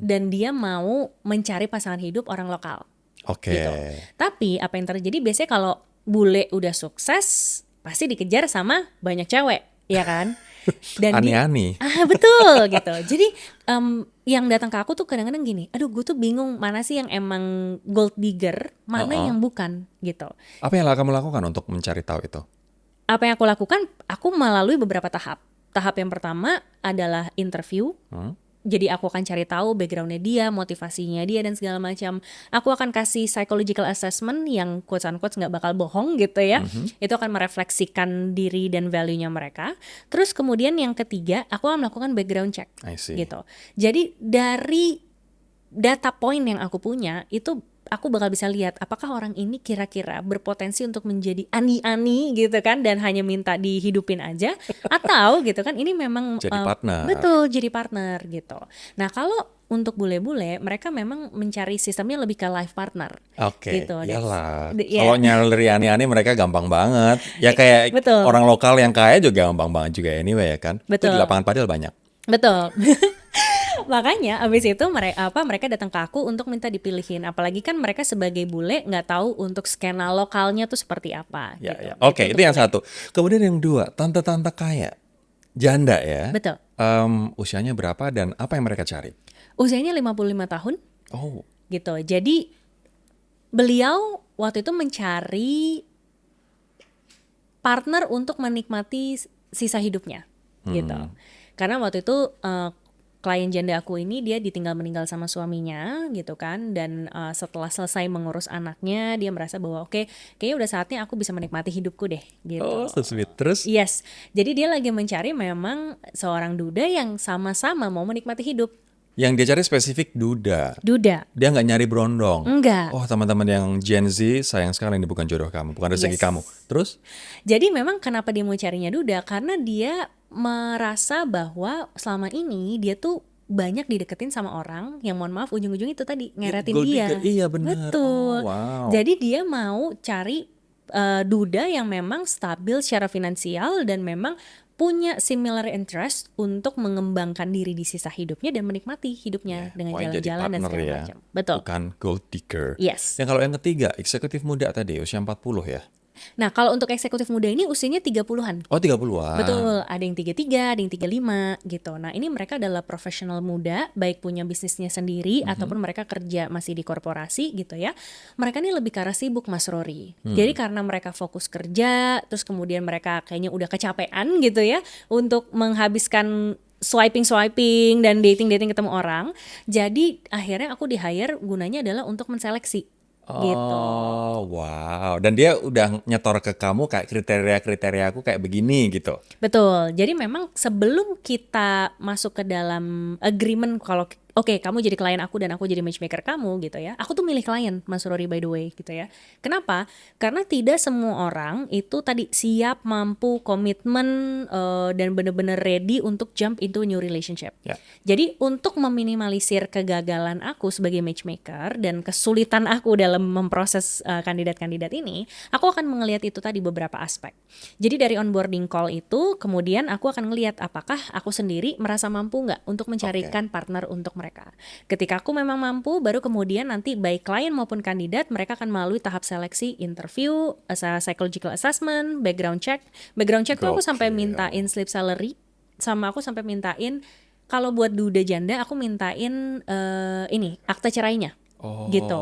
dan dia mau mencari pasangan hidup orang lokal. Gitu. Tapi apa yang terjadi biasanya kalau bule udah sukses pasti dikejar sama banyak cewek, ya kan? Dan Ani-ani. betul gitu. Jadi yang datang ke aku tuh kadang-kadang gini, aduh gue tuh bingung mana sih yang emang gold digger, mana yang bukan gitu. Apa yang kamu lakukan untuk mencari tahu itu? Apa yang aku lakukan, aku melalui beberapa tahap. Tahap yang pertama adalah interview. Jadi aku akan cari tahu backgroundnya dia, motivasinya dia dan segala macam. Aku akan kasih psychological assessment yang quotes unquote nggak bakal bohong gitu ya. Itu akan merefleksikan diri dan value-nya mereka. Terus kemudian yang ketiga, aku akan melakukan background check I see. gitu. Jadi dari data point yang aku punya itu aku bakal bisa lihat apakah orang ini kira-kira berpotensi untuk menjadi ani-ani gitu kan dan hanya minta dihidupin aja atau gitu kan ini memang Jadi partner. betul jadi partner gitu. Nah kalau untuk bule-bule mereka memang mencari sistemnya lebih ke life partner. Oke, Gitu. iyalah. Yeah. Kalau nyari ani-ani mereka gampang banget. Ya kayak Betul. orang lokal yang kaya juga gampang banget juga anyway ya kan. Itu Betul. di lapangan padel banyak. Betul. Makanya abis itu mereka datang ke aku untuk minta dipilihin. Apalagi kan mereka sebagai bule nggak tahu untuk skena lokalnya tuh seperti apa. Ya, gitu. ya. Oke, itu yang bule. satu. Kemudian yang dua, tante-tante kaya. Janda ya. Betul. Usianya berapa dan apa yang mereka cari? Usianya 55 tahun Oh, gitu. Jadi beliau waktu itu mencari partner untuk menikmati sisa hidupnya gitu. Karena waktu itu klien janda aku ini dia ditinggal meninggal sama suaminya gitu kan dan setelah selesai mengurus anaknya dia merasa bahwa oke, kayaknya udah saatnya aku bisa menikmati hidupku deh gitu. oh so sweet. Terus Yes, jadi dia lagi mencari memang seorang duda yang sama-sama mau menikmati hidup. yang dia cari spesifik duda. Duda, Dia nggak nyari berondong. enggak. Oh, teman-teman yang Gen Z, sayang sekali ini bukan jodoh kamu, bukan rezeki Yes. kamu. Terus? Jadi memang kenapa dia mau carinya duda? Karena dia merasa bahwa selama ini dia tuh banyak dideketin sama orang yang mohon maaf ujung-ujung itu tadi ngeretin Gold dia. digger, iya benar. Betul. Oh, wow. Jadi dia mau cari duda yang memang stabil secara finansial dan memang punya similar interest untuk mengembangkan diri di sisa hidupnya dan menikmati hidupnya dengan Wah, jadi jalan-jalan dan partner segala ya. macam. Betul. Bukan gold digger. Yes. Yang kalau yang ketiga, eksekutif muda tadi, usia 40 ya? Nah, kalau untuk eksekutif muda ini usianya 30-an. Oh, 30-an. Betul, ada yang 33, ada yang 35 gitu. Nah, ini mereka adalah profesional muda, baik punya bisnisnya sendiri ataupun mereka kerja masih di korporasi gitu ya. Mereka ini lebih ke arah sibuk Mas Rory. Jadi karena mereka fokus kerja, terus kemudian mereka kayaknya udah kecapean gitu ya untuk menghabiskan swiping dan dating ketemu orang. Jadi akhirnya aku di-hire gunanya adalah untuk menseleksi gitu. Oh, wow. Dan dia udah nyetor ke kamu kayak kriteria-kriteria aku kayak begini gitu. Betul. Jadi memang sebelum kita masuk ke dalam agreement kalau oke, kamu jadi klien aku dan aku jadi matchmaker kamu gitu ya. Aku tuh milih klien, Mas Rory by the way gitu ya. Kenapa? Karena tidak semua orang itu tadi siap, mampu, komitmen dan benar-benar ready untuk jump into a new relationship. Ya. Jadi untuk meminimalisir kegagalan aku sebagai matchmaker dan kesulitan aku dalam memproses kandidat-kandidat ini, aku akan melihat itu tadi beberapa aspek. Jadi dari onboarding call itu, kemudian aku akan melihat apakah aku sendiri merasa mampu nggak untuk mencarikan partner untuk mereka. Ketika aku memang mampu, baru kemudian nanti baik klien maupun kandidat, mereka akan melalui tahap seleksi, interview, psychological assessment, background check. Background check tuh aku sampai Gokil. mintain slip salary, sama aku sampai mintain kalau buat duda janda aku mintain ini akta cerainya. Oh. Gitu.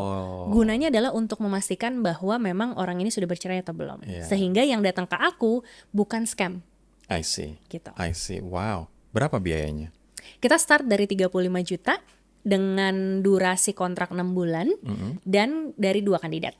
Gunanya adalah untuk memastikan bahwa memang orang ini sudah bercerai atau belum. Iya. Sehingga yang datang ke aku bukan scam I see. gitu. I see. Wow. Berapa biayanya? Kita start dari 35 juta dengan durasi kontrak 6 bulan dan dari 2 kandidat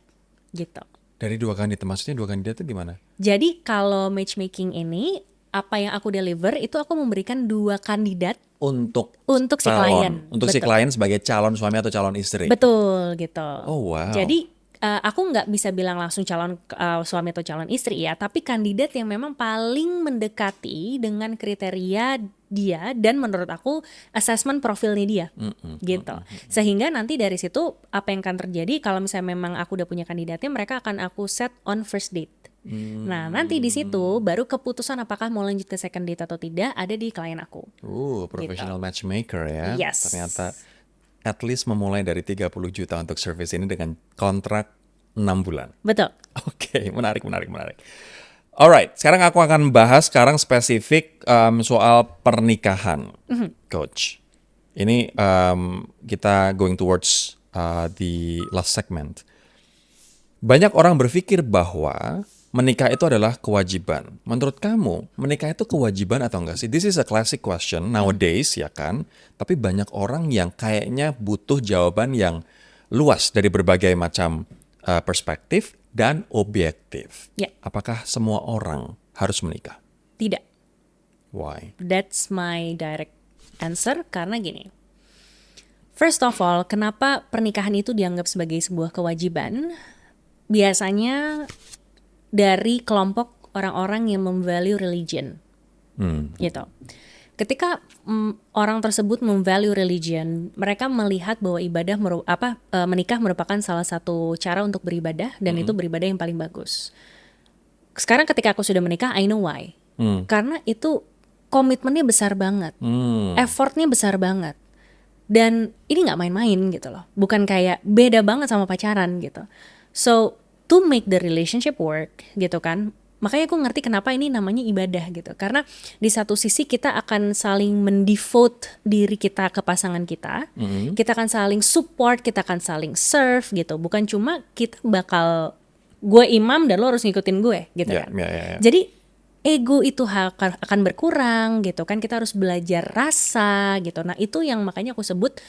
gitu. Dari 2 kandidat, maksudnya 2 kandidat itu gimana? Jadi kalau matchmaking ini apa yang aku deliver itu aku memberikan 2 kandidat Untuk si klien. Untuk si Betul. klien sebagai calon suami atau calon istri. Betul gitu. Oh, wow. Jadi aku nggak bisa bilang langsung calon suami atau calon istri ya, tapi kandidat yang memang paling mendekati dengan kriteria dia dan menurut aku assessment profilnya dia, gitu. Sehingga nanti dari situ apa yang akan terjadi kalau misalnya memang aku udah punya kandidatnya, mereka akan aku set on first date. Nah nanti di situ baru keputusan apakah mau lanjut ke second date atau tidak ada di klien aku. Professional matchmaker ya. Yes. Ternyata at least memulai dari 30 juta untuk service ini dengan kontrak 6 bulan. Betul. Oke, menarik. Alright, sekarang aku akan bahas sekarang spesifik soal pernikahan, Coach. Ini kita going towards the last segment. Banyak orang berpikir bahwa menikah itu adalah kewajiban. Menurut kamu, menikah itu kewajiban atau enggak sih? This is a classic question nowadays, ya kan? Tapi banyak orang yang kayaknya butuh jawaban yang luas dari berbagai macam perspektif dan objektif. Ya. Apakah semua orang harus menikah? Tidak. Why? That's my direct answer karena gini. First of all, kenapa pernikahan itu dianggap sebagai sebuah kewajiban? Biasanya dari kelompok orang-orang yang memvalue religion. Gitu. Ketika orang tersebut memvalue religion, mereka melihat bahwa menikah merupakan salah satu cara untuk beribadah dan itu beribadah yang paling bagus. Sekarang ketika aku sudah menikah, I know why. Karena itu komitmennya besar banget, effortnya besar banget, dan ini nggak main-main gitu loh. Bukan kayak beda banget sama pacaran gitu. So to make the relationship work gitu kan. Makanya aku ngerti kenapa ini namanya ibadah gitu. Karena di satu sisi kita akan saling mendevote diri kita ke pasangan kita. Kita akan saling support, kita akan saling serve gitu. Bukan cuma kita bakal, gue imam dan lo harus ngikutin gue gitu kan. Jadi ego itu akan berkurang gitu kan. Kita harus belajar rasa gitu. Nah itu yang makanya aku sebut,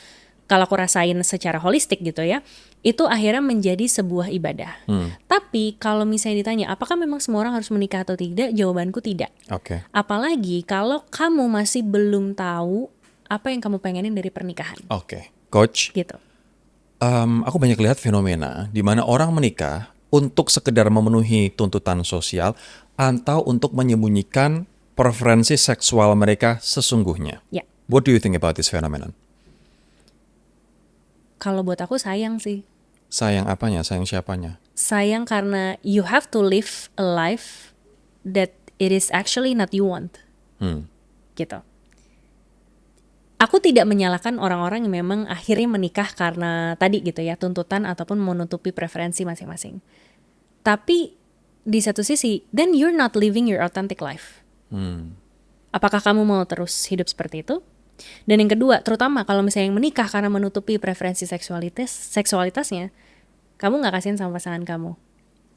kalau aku rasain secara holistik gitu ya, itu akhirnya menjadi sebuah ibadah. Tapi kalau misalnya ditanya, apakah memang semua orang harus menikah atau tidak? Jawabanku tidak. Oke. Apalagi kalau kamu masih belum tahu apa yang kamu pengenin dari pernikahan. Oke. Coach, Gitu. aku banyak lihat fenomena di mana orang menikah untuk sekedar memenuhi tuntutan sosial atau untuk menyembunyikan preferensi seksual mereka sesungguhnya. Ya. What do you think about this phenomenon? Kalau buat aku sayang sih. Sayang apanya? Sayang siapanya? Sayang karena you have to live a life that it is actually not you want. Gitu. Aku tidak menyalahkan orang-orang yang memang akhirnya menikah karena tadi gitu ya, tuntutan ataupun menutupi preferensi masing-masing. Tapi di satu sisi, then you're not living your authentic life. Apakah kamu mau terus hidup seperti itu? Dan yang kedua, terutama kalau misalnya yang menikah karena menutupi preferensi seksualitasnya, kamu gak kasihan sama pasangan kamu.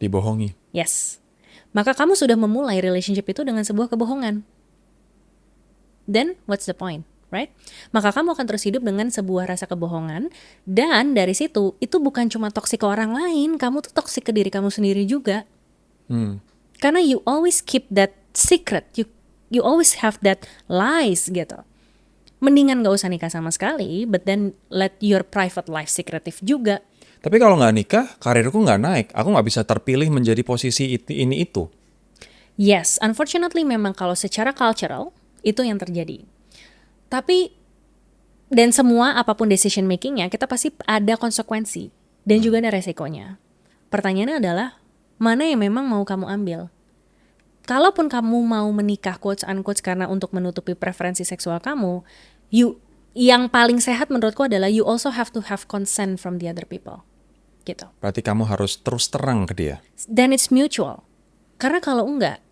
Dibohongi. Yes. Maka kamu sudah memulai relationship itu dengan sebuah kebohongan. Then, what's the point? Right? Maka kamu akan terus hidup dengan sebuah rasa kebohongan. Dan dari situ, itu bukan cuma toksik ke orang lain, kamu tuh toksik ke diri kamu sendiri juga. Karena you always keep that secret. You always have that lies gitu. Mendingan gak usah nikah sama sekali, but then let your private life secretive juga. Tapi kalau nggak nikah, karirku nggak naik. Aku nggak bisa terpilih menjadi posisi ini itu. Yes, unfortunately memang kalau secara cultural, itu yang terjadi. Tapi, dan semua apapun decision makingnya, kita pasti ada konsekuensi. Dan juga ada resikonya. Pertanyaannya adalah, mana yang memang mau kamu ambil? Kalaupun kamu mau menikah quotes unquotes karena untuk menutupi preferensi seksual kamu, yang paling sehat menurutku adalah you also have to have consent from the other people. Gitu. Berarti kamu harus terus terang ke dia. Then it's mutual. Karena kalau enggak,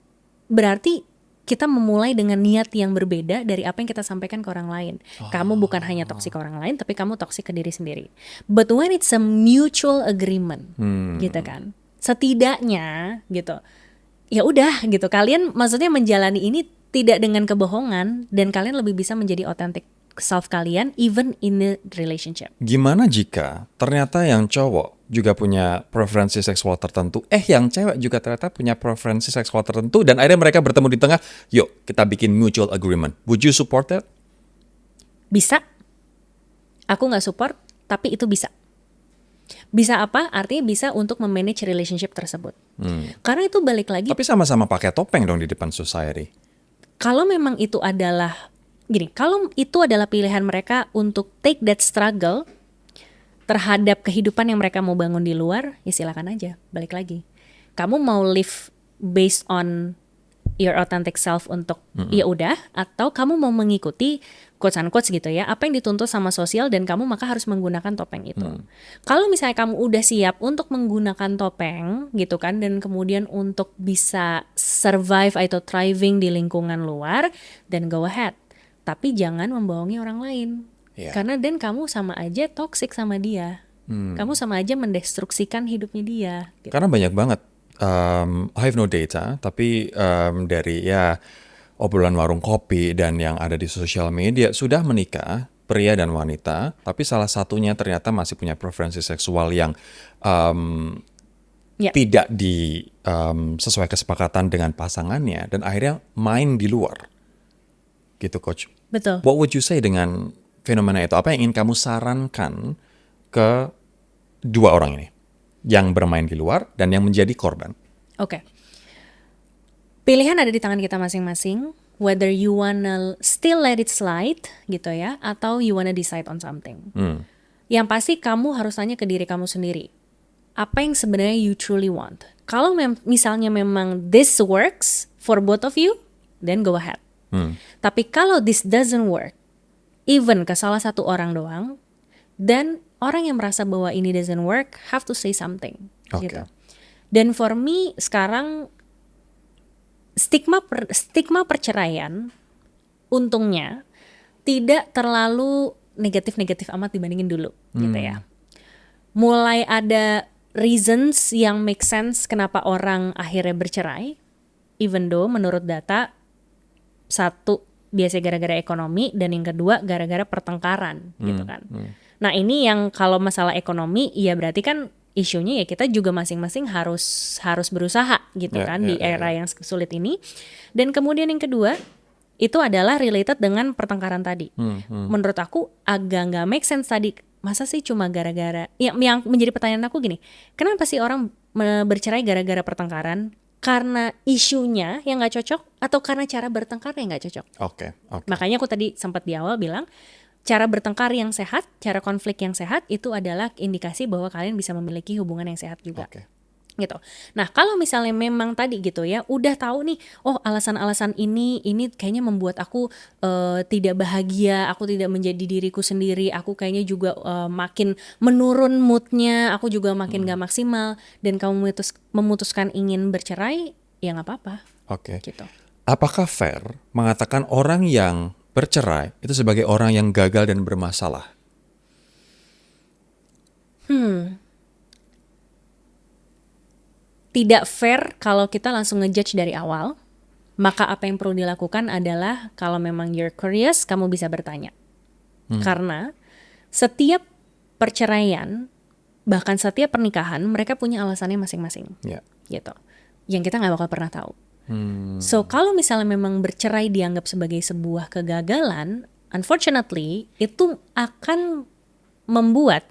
berarti kita memulai dengan niat yang berbeda dari apa yang kita sampaikan ke orang lain. Kamu bukan hanya toksik ke orang lain, tapi kamu toksik ke diri sendiri. But when it's a mutual agreement, gitu kan, setidaknya gitu, ya udah gitu, kalian maksudnya menjalani ini tidak dengan kebohongan dan kalian lebih bisa menjadi authentic self kalian even in a relationship. Gimana jika ternyata yang cowok juga punya preferensi seksual tertentu, yang cewek juga ternyata punya preferensi seksual tertentu, dan akhirnya mereka bertemu di tengah, yuk kita bikin mutual agreement. Would you support that? Bisa. Aku gak support, tapi itu bisa. Bisa apa? Artinya bisa untuk memanage relationship tersebut. Karena itu balik lagi. Tapi sama-sama pakai topeng dong di depan society. Kalau memang itu adalah, kalau itu adalah pilihan mereka untuk take that struggle terhadap kehidupan yang mereka mau bangun di luar, ya silakan aja, balik lagi. Kamu mau live based on your authentic self untuk ya udah, atau kamu mau mengikuti quotes unquotes gitu ya, apa yang dituntut sama sosial dan kamu maka harus menggunakan topeng itu. Kalau misalnya kamu udah siap untuk menggunakan topeng gitu kan, dan kemudian untuk bisa survive atau thriving di lingkungan luar, then go ahead. Tapi jangan membohongi orang lain. Iya. Karena dan kamu sama aja toxic sama dia. Kamu sama aja mendestruksikan hidupnya dia. Gitu. Karena banyak banget, I have no data, tapi dari ya obrolan warung kopi dan yang ada di sosial media sudah menikah, pria dan wanita, tapi salah satunya ternyata masih punya preferensi seksual yang Ya. tidak sesuai kesepakatan dengan pasangannya dan akhirnya main di luar. Gitu, Coach. Betul. What would you say dengan fenomena itu? Apa yang ingin kamu sarankan ke dua orang ini? Yang bermain di luar dan yang menjadi korban. Oke. Pilihan ada di tangan kita masing-masing. Whether you wanna still let it slide gitu ya, atau you wanna decide on something. Yang pasti kamu harus tanya ke diri kamu sendiri. Apa yang sebenarnya you truly want? Kalau misalnya memang this works for both of you, then go ahead. Tapi kalau this doesn't work, even ke salah satu orang doang, then orang yang merasa bahwa ini doesn't work have to say something. Oke. Gitu. Dan for me sekarang stigma perceraian untungnya tidak terlalu negatif-negatif amat dibandingin dulu gitu ya. Mulai ada reasons yang make sense kenapa orang akhirnya bercerai, even though menurut data satu biasanya gara-gara ekonomi dan yang kedua gara-gara pertengkaran gitu kan. Nah ini yang kalau masalah ekonomi ya berarti kan isunya ya kita juga masing-masing harus berusaha gitu kan di era yang sulit ini. Dan kemudian yang kedua itu adalah related dengan pertengkaran tadi. Menurut aku agak nggak make sense tadi. Masa sih cuma gara-gara yang menjadi pertanyaan aku gini, kenapa sih orang bercerai gara-gara pertengkaran? Karena isunya yang nggak cocok atau karena cara bertengkar yang nggak cocok? Oke. Makanya aku tadi sempat di awal bilang cara bertengkar yang sehat, cara konflik yang sehat itu adalah indikasi bahwa kalian bisa memiliki hubungan yang sehat juga. Oke. Gitu. Nah, kalau misalnya memang tadi gitu ya, udah tahu nih, oh alasan-alasan ini kayaknya membuat aku tidak bahagia, aku tidak menjadi diriku sendiri, aku kayaknya juga makin menurun moodnya, aku juga makin gak maksimal, dan kamu memutuskan ingin bercerai, ya nggak apa-apa. Oke. Gitu. Apakah fair mengatakan orang yang bercerai itu sebagai orang yang gagal dan bermasalah? Tidak fair kalau kita langsung ngejudge dari awal. Maka apa yang perlu dilakukan adalah kalau memang you're curious, kamu bisa bertanya. Karena setiap perceraian, bahkan setiap pernikahan, mereka punya alasannya masing-masing. Ya. Gitu. Yang kita nggak bakal pernah tahu. So kalau misalnya memang bercerai dianggap sebagai sebuah kegagalan, unfortunately itu akan membuat,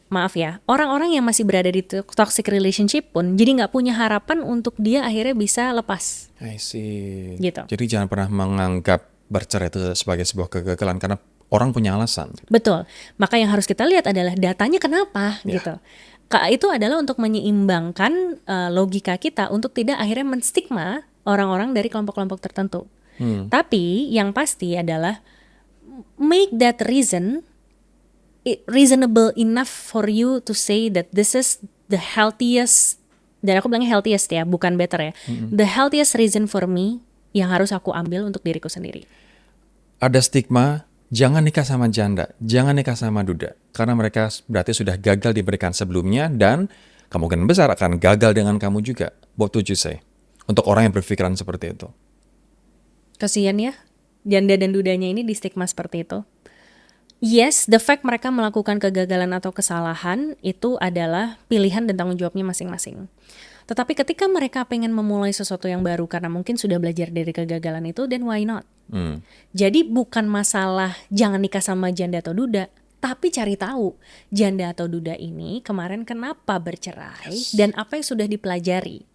maaf ya, orang-orang yang masih berada di toxic relationship pun jadi nggak punya harapan untuk dia akhirnya bisa lepas. I see. Gitu. Jadi jangan pernah menganggap bercerai itu sebagai sebuah kegagalan karena orang punya alasan. Betul. Maka yang harus kita lihat adalah datanya kenapa gitu. Itu adalah untuk menyeimbangkan logika kita untuk tidak akhirnya menstigma orang-orang dari kelompok-kelompok tertentu. Tapi yang pasti adalah make that reason reasonable enough for you to say that this is the healthiest, dan aku bilangnya healthiest ya, bukan better ya. The healthiest reason for me yang harus aku ambil untuk diriku sendiri. Ada stigma, jangan nikah sama janda, jangan nikah sama duda. Karena mereka berarti sudah gagal di pernikahan sebelumnya dan kemungkinan besar akan gagal dengan kamu juga. What would you say? Untuk orang yang berpikiran seperti itu. Kasian ya, janda dan dudanya ini di stigma seperti itu. Yes, the fact mereka melakukan kegagalan atau kesalahan itu adalah pilihan dan tanggung jawabnya masing-masing. Tetapi ketika mereka pengen memulai sesuatu yang baru karena mungkin sudah belajar dari kegagalan itu, then why not? Jadi bukan masalah jangan nikah sama janda atau duda, tapi cari tahu janda atau duda ini kemarin kenapa bercerai dan apa yang sudah dipelajari.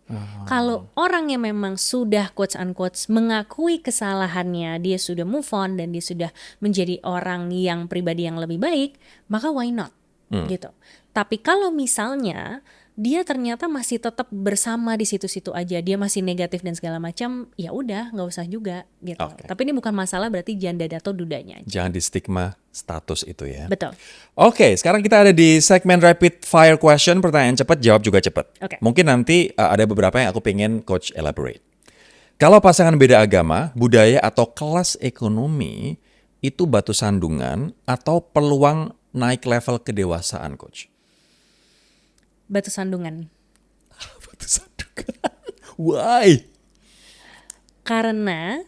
Kalau orang yang memang sudah quotes unquotes mengakui kesalahannya, dia sudah move on dan dia sudah menjadi orang yang pribadi yang lebih baik, maka why not? Gitu. Tapi kalau misalnya dia ternyata masih tetap bersama di situ-situ aja, dia masih negatif dan segala macam, ya udah nggak usah juga gitu. Oke. Tapi ini bukan masalah berarti janda atau dudanya aja. Jangan di stigma status itu ya. Betul. Oke, sekarang kita ada di segmen rapid fire question, pertanyaan cepat, jawab juga cepat. Oke. Mungkin nanti ada beberapa yang aku pengen coach elaborate. Kalau pasangan beda agama, budaya atau kelas ekonomi itu batu sandungan atau peluang naik level kedewasaan, coach? Batu sandungan. Batu sandungan. Why? Karena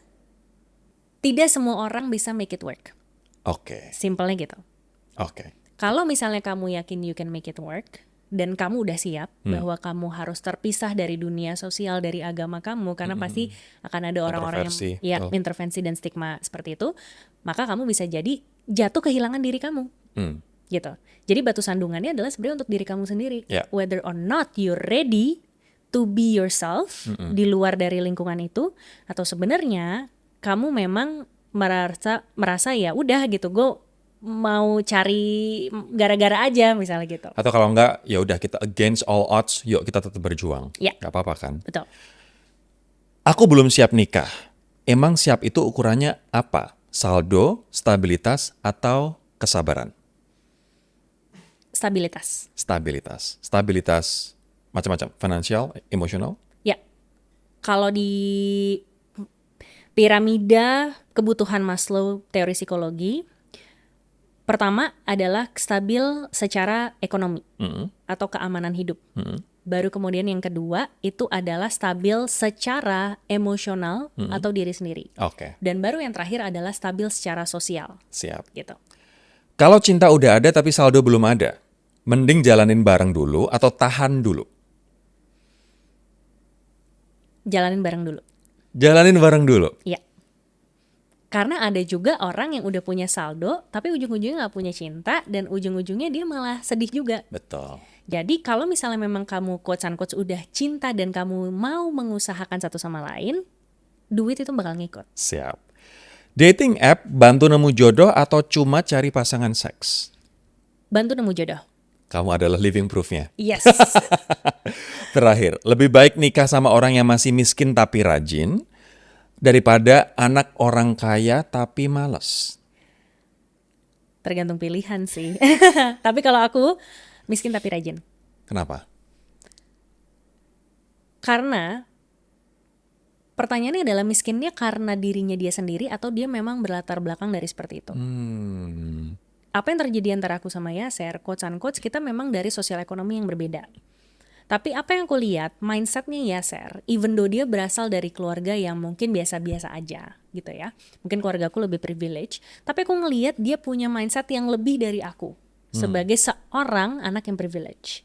tidak semua orang bisa make it work. Oke. Simpelnya gitu. Oke. Kalau misalnya kamu yakin you can make it work dan kamu udah siap bahwa kamu harus terpisah dari dunia sosial, dari agama kamu, karena pasti akan ada orang-orang Kontroversi, yang betul. intervensi dan stigma seperti itu, maka kamu bisa jadi jatuh kehilangan diri kamu. Gitu. Jadi batu sandungannya adalah sebenarnya untuk diri kamu sendiri. Yeah. Whether or not you're ready to be yourself di luar dari lingkungan itu, atau sebenarnya kamu memang merasa ya udah gitu, gue mau cari gara-gara aja misalnya gitu. Atau kalau enggak, ya udah kita against all odds, yuk kita tetap berjuang. Ya. Gak apa-apa kan? Betul. Aku belum siap nikah. Emang siap itu ukurannya apa? Saldo, stabilitas, atau kesabaran? Stabilitas. Stabilitas. Stabilitas macam-macam. Finansial, emosional? Ya. Kalau di piramida kebutuhan Maslow teori psikologi, pertama adalah stabil secara ekonomi atau keamanan hidup. Baru kemudian yang kedua itu adalah stabil secara emosional atau diri sendiri. Oke, Dan baru yang terakhir adalah stabil secara sosial siap. gitu. Kalau cinta udah ada tapi saldo belum ada, mending jalanin bareng dulu atau tahan dulu? Jalanin bareng dulu. Jalanin bareng dulu. Iya. Karena ada juga orang yang udah punya saldo tapi ujung-ujungnya nggak punya cinta dan ujung-ujungnya dia malah sedih juga. Betul. Jadi kalau misalnya memang kamu quotes-unquotes udah cinta dan kamu mau mengusahakan satu sama lain, duit itu bakal ngikut. Siap. Dating app bantu nemu jodoh atau cuma cari pasangan seks? Bantu nemu jodoh. Kamu adalah living proof-nya. Yes. Terakhir, lebih baik nikah sama orang yang masih miskin tapi rajin daripada anak orang kaya tapi malas. Tergantung pilihan sih. Tapi kalau aku miskin tapi rajin. Kenapa? Karena pertanyaannya adalah miskinnya karena dirinya dia sendiri atau dia memang berlatar belakang dari seperti itu. Apa yang terjadi antara aku sama Yaser, quotes-unquotes, kita memang dari sosial ekonomi yang berbeda. Tapi apa yang aku lihat, mindsetnya Yaser, even though dia berasal dari keluarga yang mungkin biasa-biasa aja gitu ya. Mungkin keluarga aku lebih privilege, tapi aku ngelihat dia punya mindset yang lebih dari aku. Sebagai seorang anak yang privilege.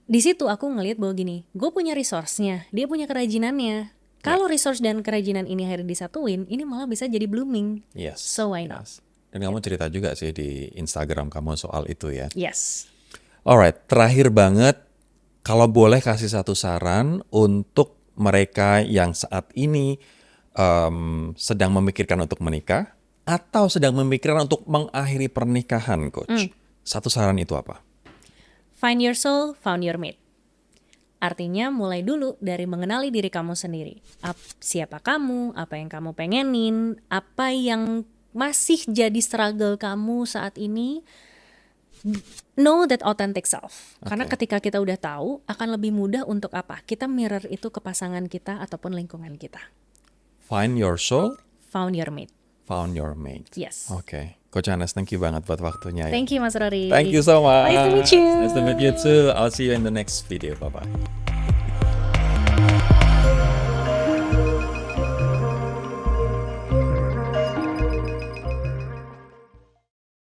Di situ aku ngelihat bahwa gini, gue punya resource-nya, dia punya kerajinannya. Kalau resource dan kerajinan ini akhirnya disatuin, ini malah bisa jadi blooming. Yes. So why not? Yes. Dan kamu cerita juga sih di Instagram kamu soal itu ya. Yes. Alright, terakhir banget, kalau boleh kasih satu saran untuk mereka yang saat ini sedang memikirkan untuk menikah atau sedang memikirkan untuk mengakhiri pernikahan, Coach. Satu saran itu apa? Find your soul, found your mate. Artinya mulai dulu dari mengenali diri kamu sendiri. Siapa kamu, apa yang kamu pengenin, apa yang masih jadi struggle kamu saat ini. Know that authentic self. Karena ketika kita udah tahu, akan lebih mudah untuk apa? Kita mirror itu ke pasangan kita ataupun lingkungan kita. Find your soul, Found your mate. found your mate. Yes. Oke. Coach Anes, thank you banget buat waktunya ya. Thank you Mas Rory. Thank you so much. Nice to meet you. Nice to meet you too. I'll see you in the next video. Bye-bye.